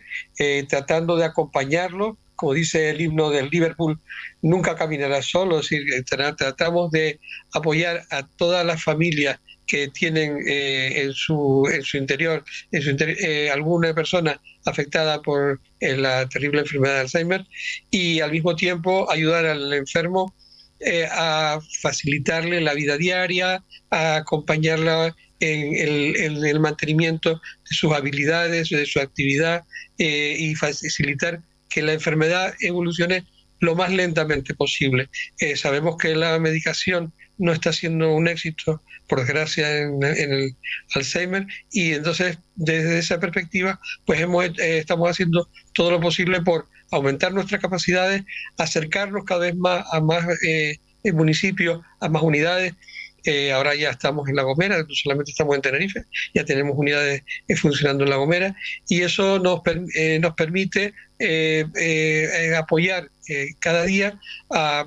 tratando de acompañarlo. Como dice el himno del Liverpool, nunca caminará solo. Es decir, tratamos de apoyar a todas las familias que tienen en su interior alguna persona afectada por la terrible enfermedad de Alzheimer, y al mismo tiempo ayudar al enfermo a facilitarle la vida diaria, a acompañarla en el mantenimiento de sus habilidades, de su actividad, y facilitar que la enfermedad evolucione lo más lentamente posible. Sabemos que la medicación no está siendo un éxito, por desgracia, en el Alzheimer, y entonces desde esa perspectiva pues estamos haciendo todo lo posible por aumentar nuestras capacidades, acercarnos cada vez más a más municipios, a más unidades. Ahora ya estamos en La Gomera, no solamente estamos en Tenerife, ya tenemos unidades funcionando en La Gomera, y eso nos permite apoyar cada día a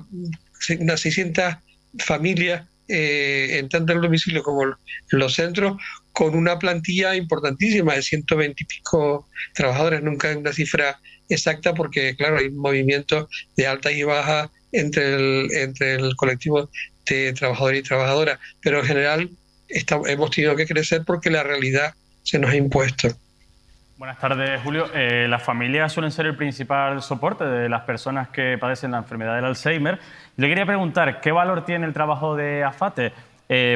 unas 600 familias, en tanto en el domicilio como en los centros, con una plantilla importantísima de 120 y pico trabajadores. Nunca hay una cifra exacta porque, claro, hay movimientos de alta y baja entre el colectivo de trabajadores y trabajadoras, pero en general hemos tenido que crecer porque la realidad se nos ha impuesto. Buenas tardes, Julio. Las familias suelen ser el principal soporte de las personas que padecen la enfermedad del Alzheimer. Le quería preguntar, ¿qué valor tiene el trabajo de AFATE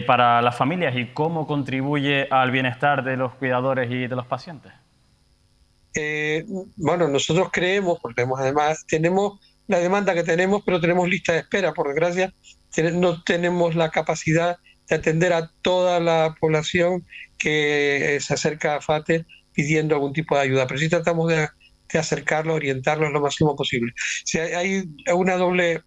para las familias y cómo contribuye al bienestar de los cuidadores y de los pacientes? Bueno, nosotros creemos, porque además tenemos la demanda que tenemos, pero tenemos lista de espera. Por desgracia, no tenemos la capacidad de atender a toda la población que se acerca a AFATE pidiendo algún tipo de ayuda, pero sí tratamos de acercarlos, orientarlos lo máximo posible. Si hay una doble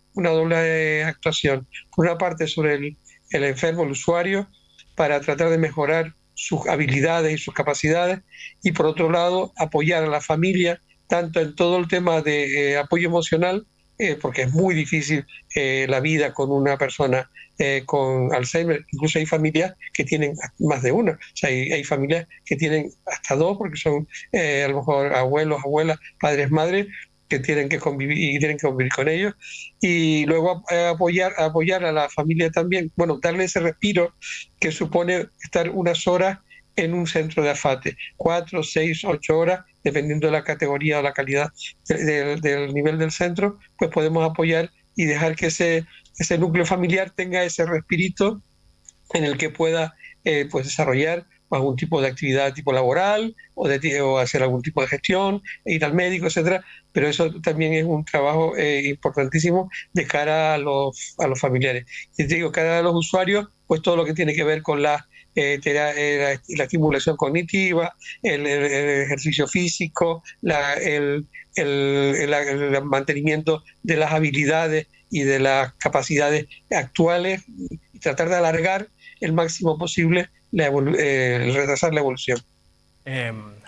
actuación, por una parte sobre el enfermo, el usuario, para tratar de mejorar sus habilidades y sus capacidades, y por otro lado apoyar a la familia, tanto en todo el tema de apoyo emocional, porque es muy difícil la vida con una persona con Alzheimer. Incluso hay familias que tienen más de una. O sea, hay familias que tienen hasta dos, porque son a lo mejor abuelos, abuelas, padres, madres, que tienen que convivir y tienen que convivir con ellos. Y luego apoyar a la familia también, bueno, darle ese respiro que supone estar unas horas en un centro de AFATE, 4, 6, 8 horas, dependiendo de la categoría o la calidad del nivel del centro, pues podemos apoyar y dejar que ese núcleo familiar tenga ese respirito en el que pueda pues desarrollar algún tipo de actividad tipo laboral o hacer algún tipo de gestión, ir al médico, etcétera. Pero eso también es un trabajo importantísimo de cara a los familiares. Y te digo, cara a los usuarios, pues todo lo que tiene que ver con la estimulación cognitiva, el ejercicio físico, el mantenimiento de las habilidades y de las capacidades actuales, y tratar de alargar el máximo posible retrasar la evolución.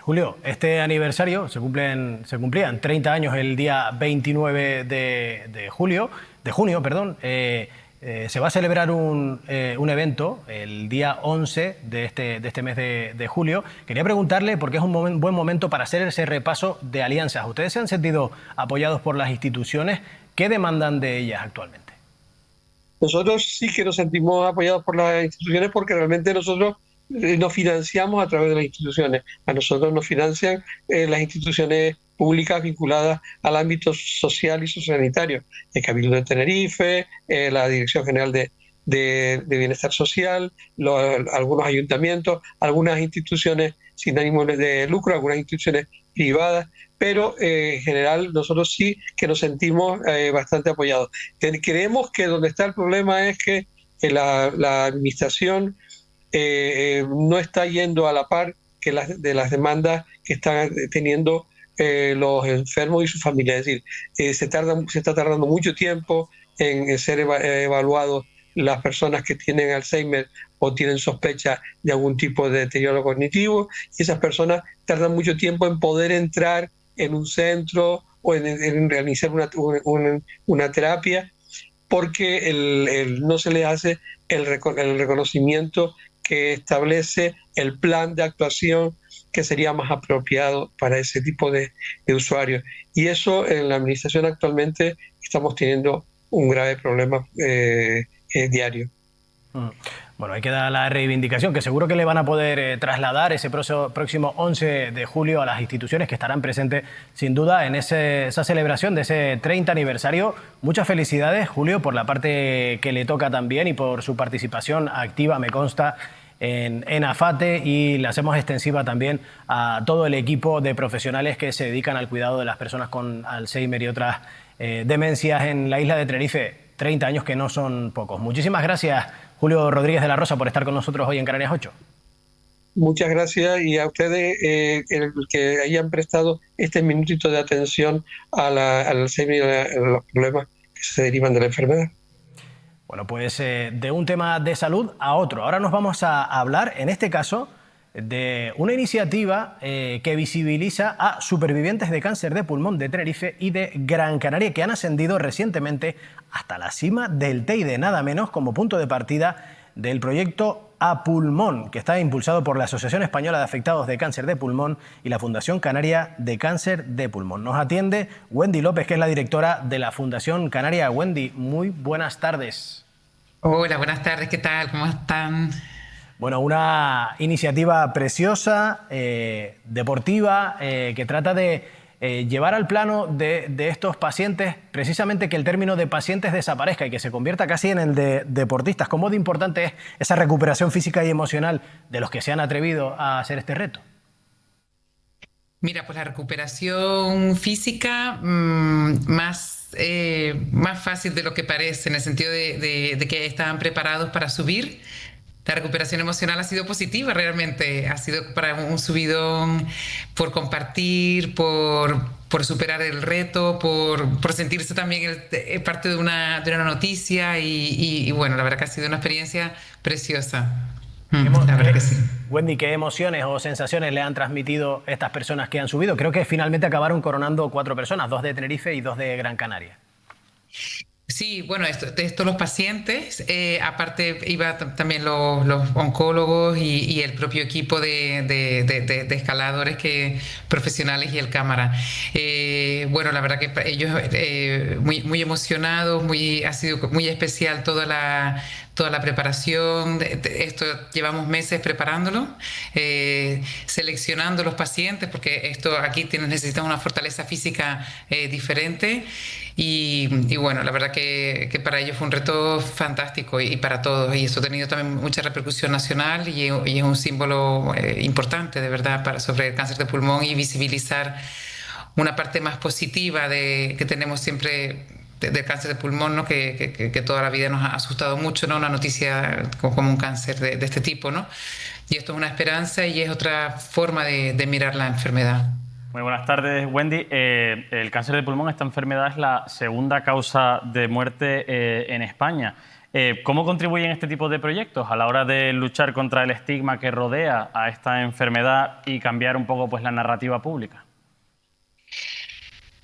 Julio, este aniversario se cumplían 30 años el día 29 de junio. Se va a celebrar un evento el día 11 de este mes de julio. Quería preguntarle, porque es un buen momento para hacer ese repaso de alianzas. ¿Ustedes se han sentido apoyados por las instituciones? ¿Qué demandan de ellas actualmente? Nosotros sí que nos sentimos apoyados por las instituciones, porque realmente nosotros nos financiamos a través de las instituciones. A nosotros nos financian las instituciones públicas vinculadas al ámbito social y sociosanitario, el Cabildo de Tenerife, la Dirección General de Bienestar Social, algunos ayuntamientos, algunas instituciones sin ánimo de lucro, algunas instituciones privadas, pero en general nosotros sí que nos sentimos bastante apoyados. Creemos que donde está el problema es que la administración no está yendo a la par de las demandas que están teniendo los enfermos y sus familias. Es decir, se está tardando mucho tiempo en ser evaluados las personas que tienen Alzheimer o tienen sospecha de algún tipo de deterioro cognitivo, y esas personas tardan mucho tiempo en poder entrar en un centro o en realizar una terapia, porque no se les hace el reconocimiento que establece el plan de actuación que sería más apropiado para ese tipo de usuarios. Y eso en la administración actualmente estamos teniendo un grave problema diario. Bueno, ahí queda la reivindicación, que seguro que le van a poder trasladar ese próximo 11 de julio a las instituciones que estarán presentes sin duda en esa celebración de ese 30 aniversario. Muchas felicidades, Julio, por la parte que le toca también y por su participación activa, me consta, en AFATE, y la hacemos extensiva también a todo el equipo de profesionales que se dedican al cuidado de las personas con Alzheimer y otras demencias en la isla de Tenerife. 30 años que no son pocos. Muchísimas gracias, Julio Rodríguez de la Rosa, por estar con nosotros hoy en Canarias 8. Muchas gracias, y a ustedes el que hayan prestado este minutito de atención al Alzheimer y a los problemas que se derivan de la enfermedad. Bueno, pues de un tema de salud a otro. Ahora nos vamos a hablar, en este caso, de una iniciativa que visibiliza a supervivientes de cáncer de pulmón de Tenerife y de Gran Canaria, que han ascendido recientemente hasta la cima del Teide, nada menos, como punto de partida del proyecto a Pulmón, que está impulsado por la Asociación Española de Afectados de Cáncer de Pulmón y la Fundación Canaria de Cáncer de Pulmón. Nos atiende Wendy López, que es la directora de la Fundación Canaria. Wendy, muy buenas tardes. Hola, buenas tardes, ¿qué tal? ¿Cómo están? Bueno, una iniciativa preciosa, deportiva, que trata de llevar al plano de estos pacientes, precisamente que el término de pacientes desaparezca y que se convierta casi en el de deportistas. ¿Cómo de importante es esa recuperación física y emocional de los que se han atrevido a hacer este reto? Mira, pues la recuperación física más fácil de lo que parece, en el sentido de que estaban preparados para subir. La recuperación emocional ha sido positiva realmente, ha sido para un subidón por compartir, por superar el reto, por sentirse también parte de una noticia y bueno, la verdad que ha sido una experiencia preciosa. La verdad que sí. Wendy, ¿qué emociones o sensaciones le han transmitido estas personas que han subido? Creo que finalmente acabaron coronando 4 personas, 2 de Tenerife y 2 de Gran Canaria. Sí, bueno, esto los pacientes, aparte iba también los oncólogos y el propio equipo de escaladores profesionales y el cámara. Bueno, la verdad que ellos muy emocionados, ha sido muy especial toda la preparación. Esto llevamos meses preparándolo, seleccionando los pacientes, porque esto aquí necesitan una fortaleza física diferente. Y bueno, la verdad que para ellos fue un reto fantástico y para todos, y eso ha tenido también mucha repercusión nacional y es un símbolo importante de verdad sobre el cáncer de pulmón y visibilizar una parte más positiva que tenemos siempre del cáncer de pulmón, ¿no? que toda la vida nos ha asustado mucho, ¿no? Una noticia como un cáncer de este tipo, ¿no? Y esto es una esperanza y es otra forma de mirar la enfermedad. Muy buenas tardes, Wendy. El cáncer de pulmón, esta enfermedad es la segunda causa de muerte en España. ¿Cómo contribuyen este tipo de proyectos a la hora de luchar contra el estigma que rodea a esta enfermedad y cambiar un poco pues, la narrativa pública?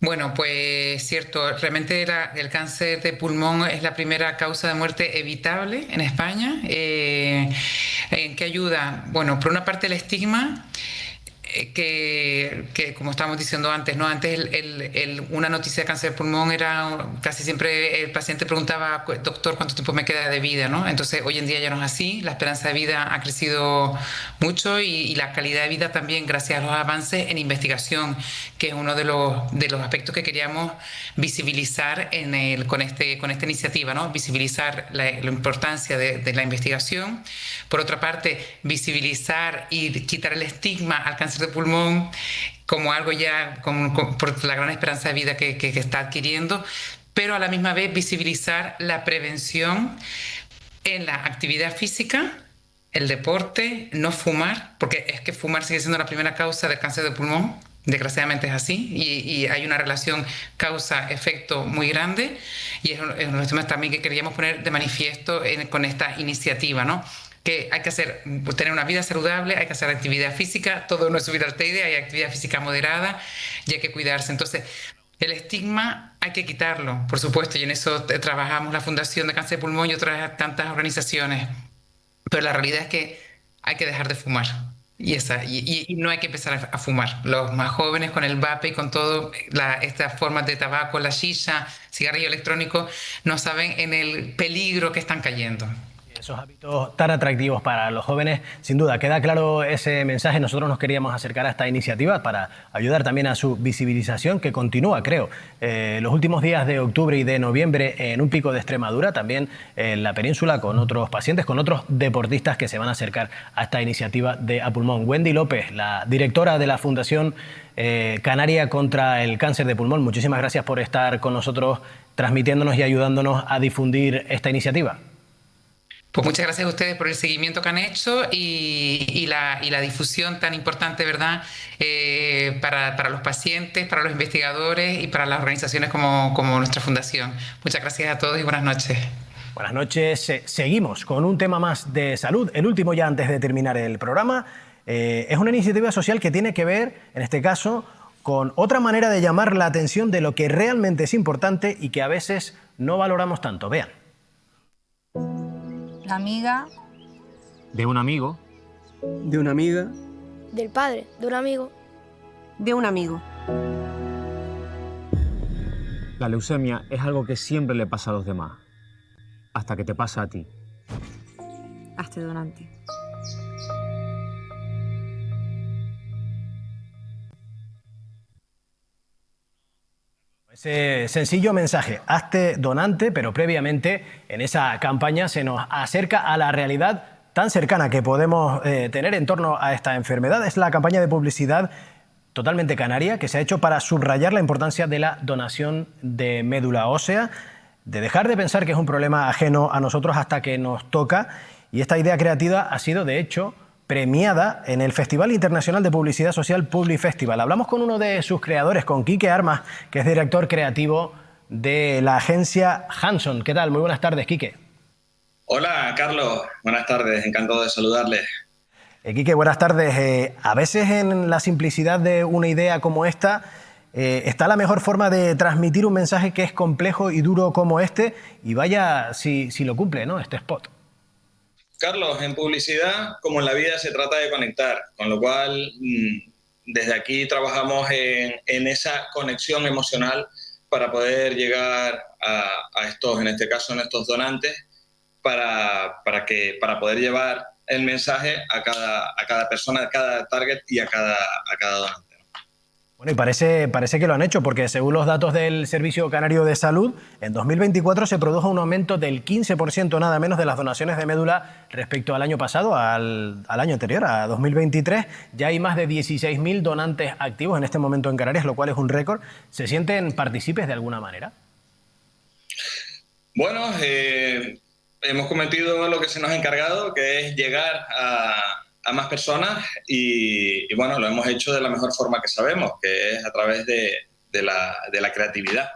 Bueno, pues cierto, realmente el cáncer de pulmón es la primera causa de muerte evitable en España. ¿En qué ayuda? Bueno, por una parte el estigma, que como estábamos diciendo antes, ¿no? Antes una noticia de cáncer de pulmón era casi siempre el paciente preguntaba, doctor, ¿cuánto tiempo me queda de vida? ¿No? Entonces hoy en día ya no es así, la esperanza de vida ha crecido mucho y la calidad de vida también gracias a los avances en investigación, que es uno de los aspectos que queríamos visibilizar con esta iniciativa, ¿no? Visibilizar la importancia de la investigación. Por otra parte, visibilizar y quitar el estigma al cáncer de pulmón como algo ya por la gran esperanza de vida que está adquiriendo, pero a la misma vez visibilizar la prevención en la actividad física, el deporte, no fumar, porque es que fumar sigue siendo la primera causa del cáncer de pulmón. Desgraciadamente es así y hay una relación causa-efecto muy grande y es uno de los temas también que queríamos poner de manifiesto con esta iniciativa, ¿no? Que hay que tener una vida saludable, hay que hacer actividad física, todo no es subir al teide, hay actividad física moderada y hay que cuidarse. Entonces, el estigma hay que quitarlo, por supuesto, y en eso trabajamos la Fundación de Cáncer de Pulmón y otras tantas organizaciones. Pero la realidad es que hay que dejar de fumar. Y no hay que empezar a fumar. Los más jóvenes con el vape y con todas estas formas de tabaco, la shisha, cigarrillo electrónico, no saben en el peligro que están cayendo. Esos hábitos tan atractivos para los jóvenes, sin duda, queda claro ese mensaje. Nosotros nos queríamos acercar a esta iniciativa para ayudar también a su visibilización, que continúa, creo. Los últimos días de octubre y de noviembre en un pico de Extremadura, también en la península, con otros pacientes, con otros deportistas que se van a acercar a esta iniciativa de A Pulmón. Wendy López, la directora de la Fundación Canaria contra el Cáncer de Pulmón, muchísimas gracias por estar con nosotros, transmitiéndonos y ayudándonos a difundir esta iniciativa. Pues muchas gracias a ustedes por el seguimiento que han hecho y la difusión tan importante, ¿verdad? Para los pacientes, para los investigadores y para las organizaciones como nuestra fundación. Muchas gracias a todos y buenas noches. Buenas noches. Seguimos con un tema más de salud, el último ya antes de terminar el programa. Es una iniciativa social que tiene que ver, en este caso, con otra manera de llamar la atención de lo que realmente es importante y que a veces no valoramos tanto. Vean. La amiga de un amigo, de una amiga, del padre, de un amigo, de un amigo. La leucemia es algo que siempre le pasa a los demás, hasta que te pasa a ti. Hazte donante. Ese sencillo mensaje, hazte donante, pero previamente en esa campaña se nos acerca a la realidad tan cercana que podemos tener en torno a esta enfermedad. Es la campaña de publicidad totalmente canaria que se ha hecho para subrayar la importancia de la donación de médula ósea, de dejar de pensar que es un problema ajeno a nosotros hasta que nos toca. Y esta idea creativa ha sido, de hecho, premiada en el Festival Internacional de Publicidad Social Publifestival. Hablamos con uno de sus creadores, con Quique Armas, que es director creativo de la agencia Hanson. ¿Qué tal? Muy buenas tardes, Quique. Hola, Carlos. Buenas tardes. Encantado de saludarles. Quique, buenas tardes. A veces en la simplicidad de una idea como esta está la mejor forma de transmitir un mensaje que es complejo y duro como este, y vaya si lo cumple, ¿no?, este spot. Carlos, en publicidad, como en la vida, se trata de conectar, con lo cual desde aquí trabajamos en esa conexión emocional para poder llegar a estos, en este caso, a estos donantes, para poder llevar el mensaje a cada persona, a cada target y a cada donante. Bueno, y parece que lo han hecho, porque según los datos del Servicio Canario de Salud, en 2024 se produjo un aumento del 15% nada menos de las donaciones de médula respecto al año pasado, al año anterior, a 2023. Ya hay más de 16.000 donantes activos en este momento en Canarias, lo cual es un récord. ¿Se sienten partícipes de alguna manera? Bueno, hemos cometido lo que se nos ha encargado, que es llegar a más personas y bueno, lo hemos hecho de la mejor forma que sabemos, que es a través de la creatividad.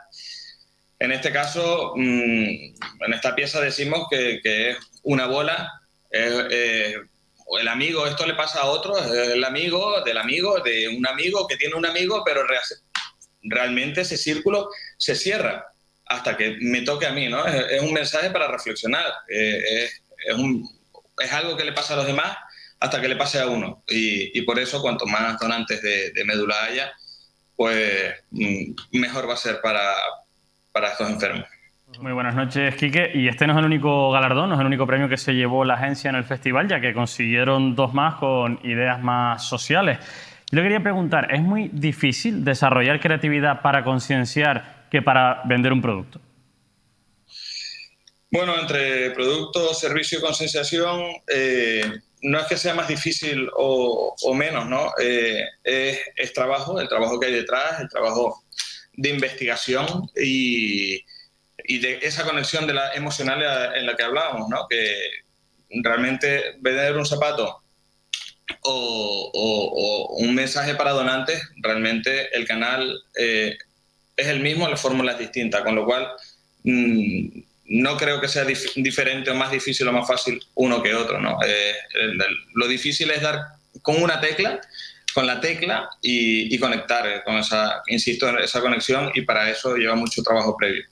En este caso, en esta pieza decimos que es una bola, el amigo, esto le pasa a otro, es el amigo de un amigo que tiene un amigo, pero realmente ese círculo se cierra hasta que me toque a mí, ¿no? Es un mensaje para reflexionar, es algo que le pasa a los demás hasta que le pase a uno. Y por eso, cuanto más donantes de médula haya, pues mejor va a ser para estos enfermos. Muy buenas noches, Quique. Y este no es el único galardón, no es el único premio que se llevó la agencia en el festival, ya que consiguieron 2 más con ideas más sociales. Yo le quería preguntar, ¿es muy difícil desarrollar creatividad para concienciar que para vender un producto? Bueno, entre producto, servicio y concienciación, no es que sea más difícil o menos, ¿no? Es trabajo, el trabajo que hay detrás, el trabajo de investigación y de esa conexión emocional en la que hablábamos, ¿no? Que realmente vender un zapato o un mensaje para donantes, realmente el canal es el mismo, la fórmula es distinta, con lo cual no creo que sea diferente o más difícil o más fácil uno que otro, ¿no? Lo difícil es dar con una tecla, con la tecla y conectar con esa, insisto, esa conexión, y para eso lleva mucho trabajo previo.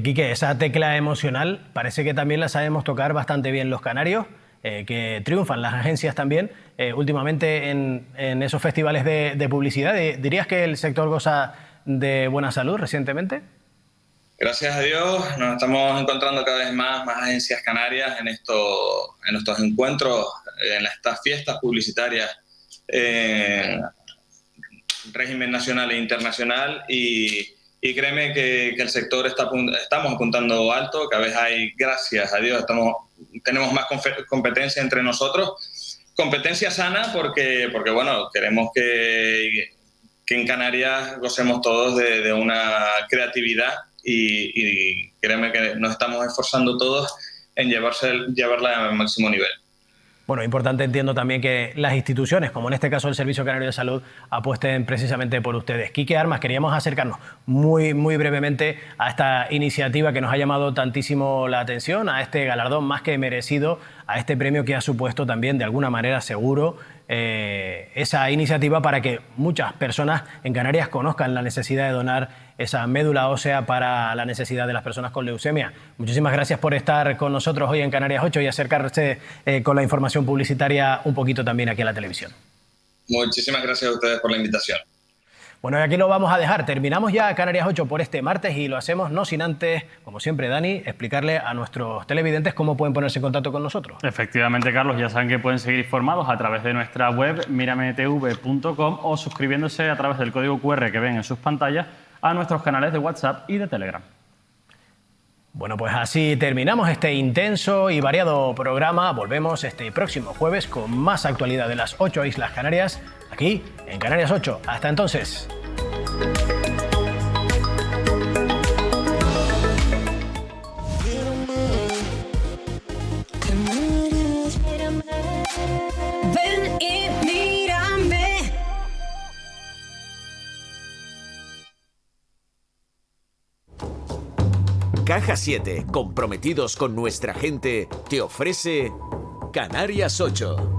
Quique, esa tecla emocional parece que también la sabemos tocar bastante bien los canarios, que triunfan las agencias también últimamente en esos festivales de publicidad. ¿Dirías que el sector goza de buena salud recientemente? Gracias a Dios nos estamos encontrando cada vez más agencias canarias en estos encuentros, en estas fiestas publicitarias, régimen nacional e internacional, y créeme que el sector estamos apuntando alto. Cada vez hay, gracias a Dios, tenemos más competencia entre nosotros, competencia sana porque bueno, queremos que en Canarias gocemos todos de una creatividad. Y créeme que nos estamos esforzando todos en llevarla al máximo nivel. Bueno, importante, entiendo también que las instituciones, como en este caso el Servicio Canario de Salud, apuesten precisamente por ustedes. Quique Armas, queríamos acercarnos muy brevemente a esta iniciativa que nos ha llamado tantísimo la atención, a este galardón más que merecido, a este premio que ha supuesto también, de alguna manera seguro, esa iniciativa para que muchas personas en Canarias conozcan la necesidad de donar esa médula ósea para la necesidad de las personas con leucemia. Muchísimas gracias por estar con nosotros hoy en Canarias 8 y acercarse con la información publicitaria un poquito también aquí en la televisión. Muchísimas gracias a ustedes por la invitación. Bueno, y aquí lo vamos a dejar. Terminamos ya Canarias 8 por este martes y lo hacemos no sin antes, como siempre, Dani, explicarle a nuestros televidentes cómo pueden ponerse en contacto con nosotros. Efectivamente, Carlos, ya saben que pueden seguir informados a través de nuestra web mirametv.com o suscribiéndose a través del código QR que ven en sus pantallas a nuestros canales de WhatsApp y de Telegram. Bueno, pues así terminamos este intenso y variado programa. Volvemos este próximo jueves con más actualidad de las 8 Islas Canarias, aquí en Canarias 8. Hasta entonces. Ven y mírame. Caja 7, comprometidos con nuestra gente, te ofrece Canarias 8.